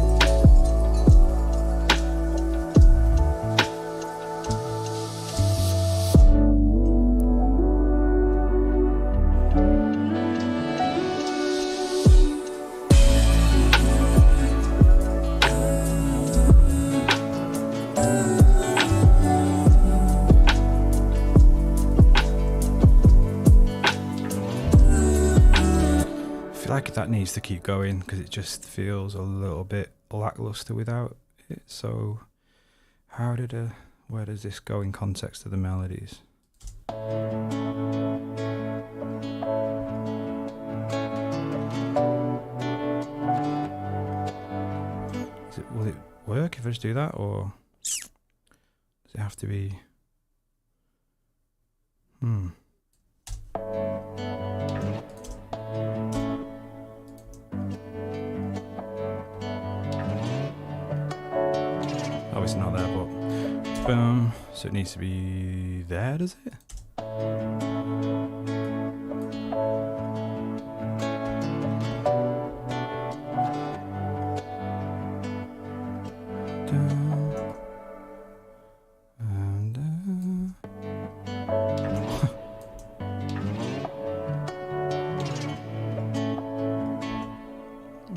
That needs to keep going because it just feels a little bit lackluster without it. So where does this go in context to the melodies? Will it work if I just do that, or does it have to be it's not there, but boom. So it needs to be there, does it?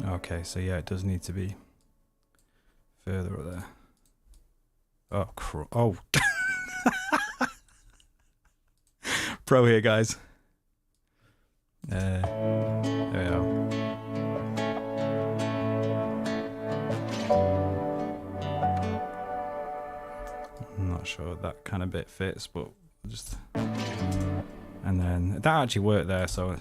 Okay, so yeah, it does need to be further up there. Oh, Pro here, guys. There we go. I'm not sure that kind of bit fits, but just... And then that actually worked there, so...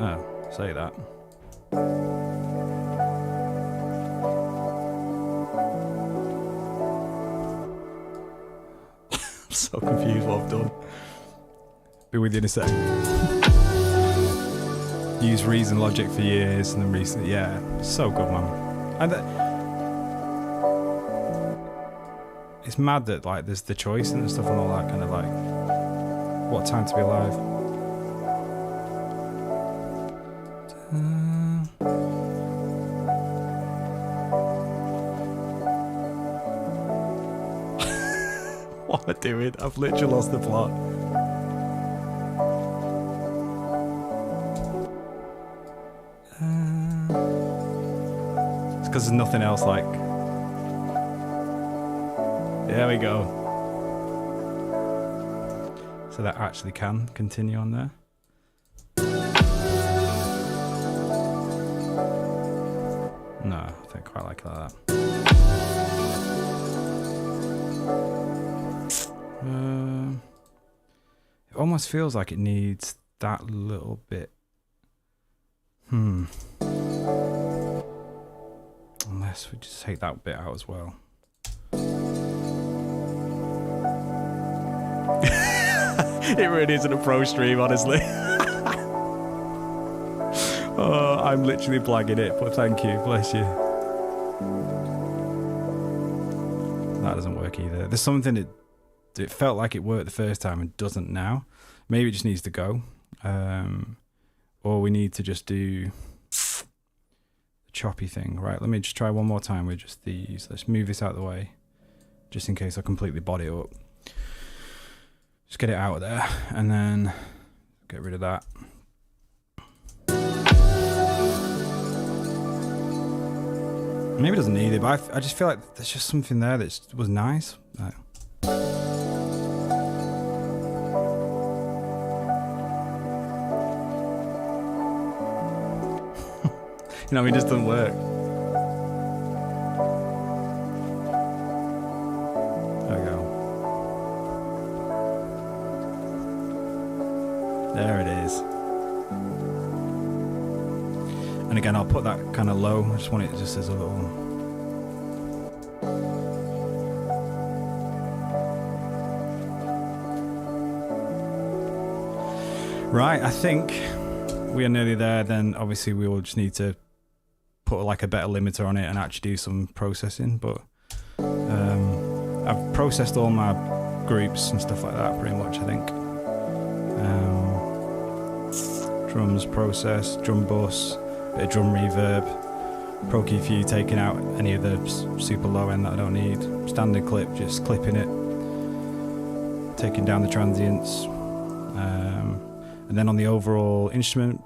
Oh, say that. I'm so confused what I've done. Be with you in a sec. Use Reason Logic for years and then recently, yeah, so good, man. And it's mad that like there's the choice and stuff and all that kind of like, what time to be alive. What am I doing? I've literally lost the plot. It's because there's nothing else like... There we go. So that actually can continue on there. No, I don't quite like it like that. It almost feels like it needs that little bit. Unless we just take that bit out as well. It really isn't a pro stream, honestly. Oh, I'm literally blagging it, but thank you, bless you. That doesn't work either. There's something it felt like it worked the first time and doesn't now. Maybe it just needs to go. Or we need to just do the choppy thing. Right, let me just try one more time with just these. Let's move this out of the way, just in case I completely body it up. Just get it out of there, and then get rid of that. Maybe it doesn't need it, but I just feel like there's just something there that was nice. Like, you know, it just doesn't work. There we go. There it is. And again, I'll put that kind of low. I just want it just as a little... Right, I think we are nearly there. Then obviously we will just need to put like a better limiter on it and actually do some processing. But I've processed all my groups and stuff like that pretty much, I think. Drums process, drum bus, bit of drum reverb, Pro EQ taking out any of the super low end that I don't need, standard clip, just clipping it, taking down the transients, and then on the overall instrument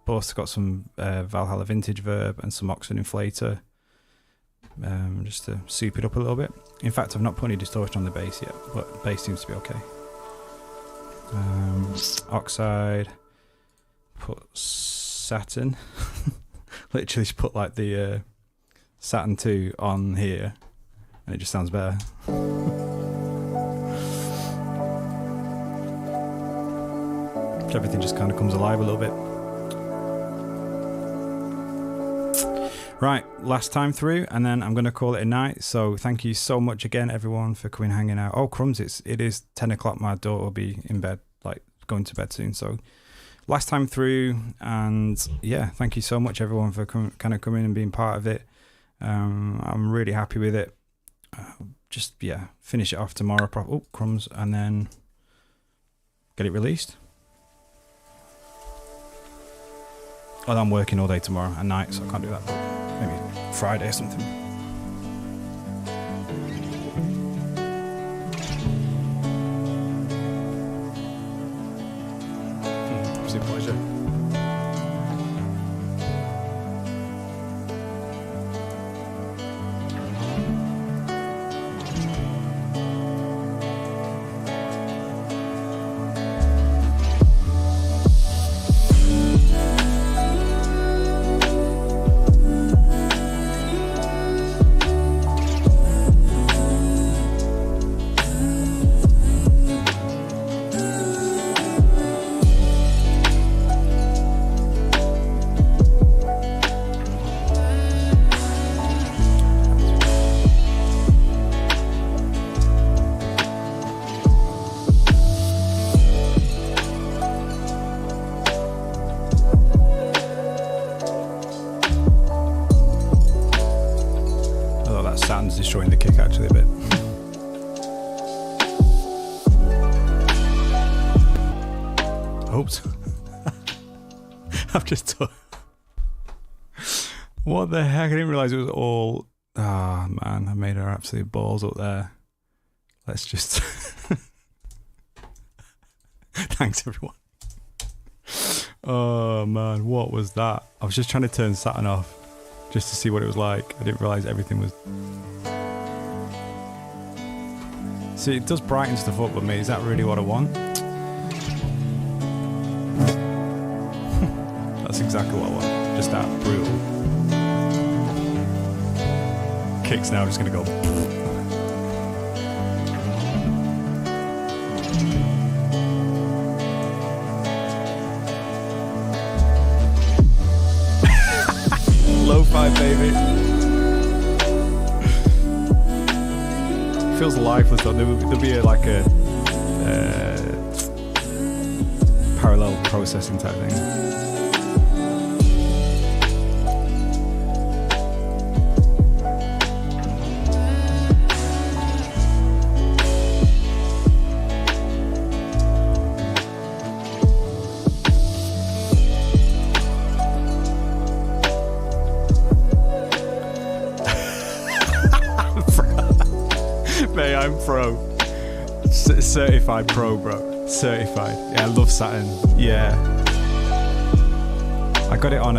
bus got some Valhalla Vintage Verb and some Oxford Inflator, just to soup it up a little bit. In fact, I've not put any distortion on the bass yet, but the bass seems to be okay. Oxide, put Saturn, literally just put like the Saturn 2 on here and it just sounds better. Everything just kind of comes alive a little bit. Right, last time through, and then I'm going to call it a night. So thank you so much again, everyone, for coming hanging out. Oh, crumbs, it is 10 o'clock. My daughter will be in bed, like going to bed soon. So last time through, and yeah, thank you so much, everyone, for kind of coming and being part of it. I'm really happy with it. Just, yeah, finish it off tomorrow. Oh, crumbs, and then get it released. Well, I'm working all day tomorrow at night, so I can't do that. Maybe Friday or something. It's a pleasure. Saturn's destroying the kick actually a bit. Oops. I've just done. What the heck? I didn't realise it was all. Ah, man, I made her absolute balls up there. Let's just. Thanks, everyone. Oh, man, what was that? I was just trying to turn Saturn off just to see what it was like. I didn't realise everything was. See, it does brighten stuff up with me. Is that really what I want? That's exactly what I want. Just that brutal. Kicks now, just gonna go. Lo-fi, baby. Feels lifeless though. There'll be like a parallel processing type thing. I'm pro. Certified pro, bro. Certified. Yeah, I love Saturn. Yeah. I got it on,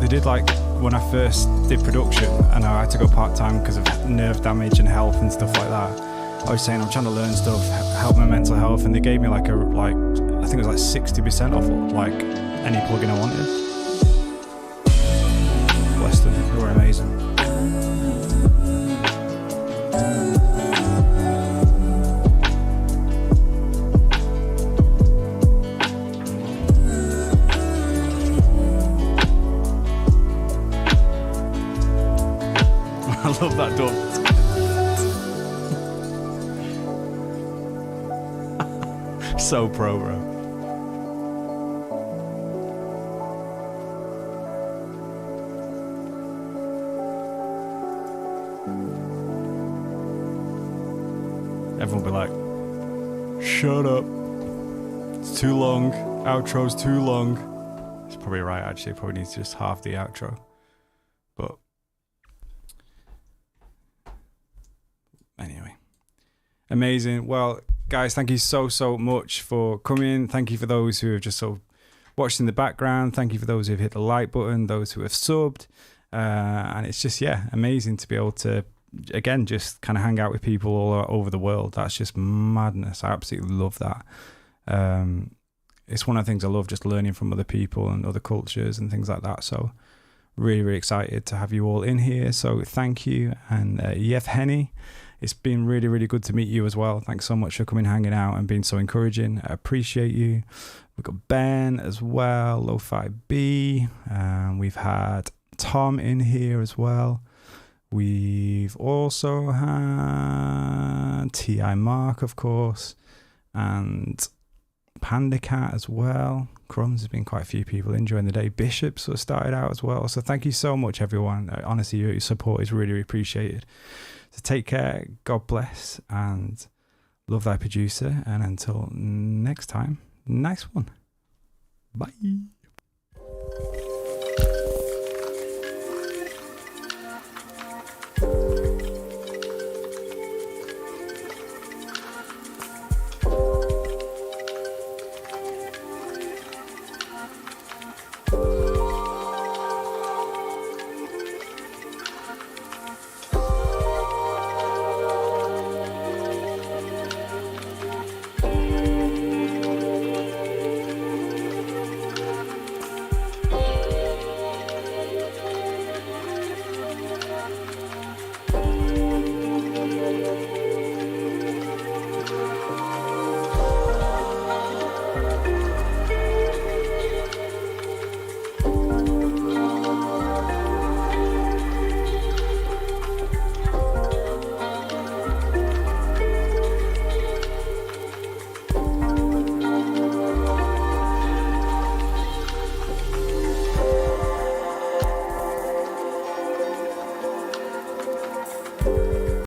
they did like, when I first did production and I had to go part-time because of nerve damage and health and stuff like that. I was saying I'm trying to learn stuff, help my mental health, and they gave me I think it was like 60% off like any plugin I wanted. Bless them, they were amazing. I love that dub. So pro, bro. Everyone will be like, shut up. It's too long. Outro's too long. It's probably right, actually. Probably needs to just half the outro. But anyway, amazing. Well, guys, thank you so much for coming. Thank you for those who have just sort of watched in the background. Thank you for those who have hit the like button, those who have subbed, and it's just, yeah, amazing to be able to, again, just kind of hang out with people all over the world. That's just madness. I absolutely love that. It's one of the things I love, just learning from other people and other cultures and things like that. So really excited to have you all in here. So thank you. And Yevheny, it's been really good to meet you as well. Thanks so much for coming, hanging out, and being so encouraging. I appreciate you. We've got Ben as well, Lo-Fi B. We've had Tom in here as well. We've also had T.I. Mark, of course, and Panda Cat as well. Crumbs, there's been quite a few people enjoying the day. Bishop sort of started out as well. So thank you so much, everyone. Honestly, your support is really appreciated. So take care, God bless, and love thy producer. And until next time, nice one. Bye.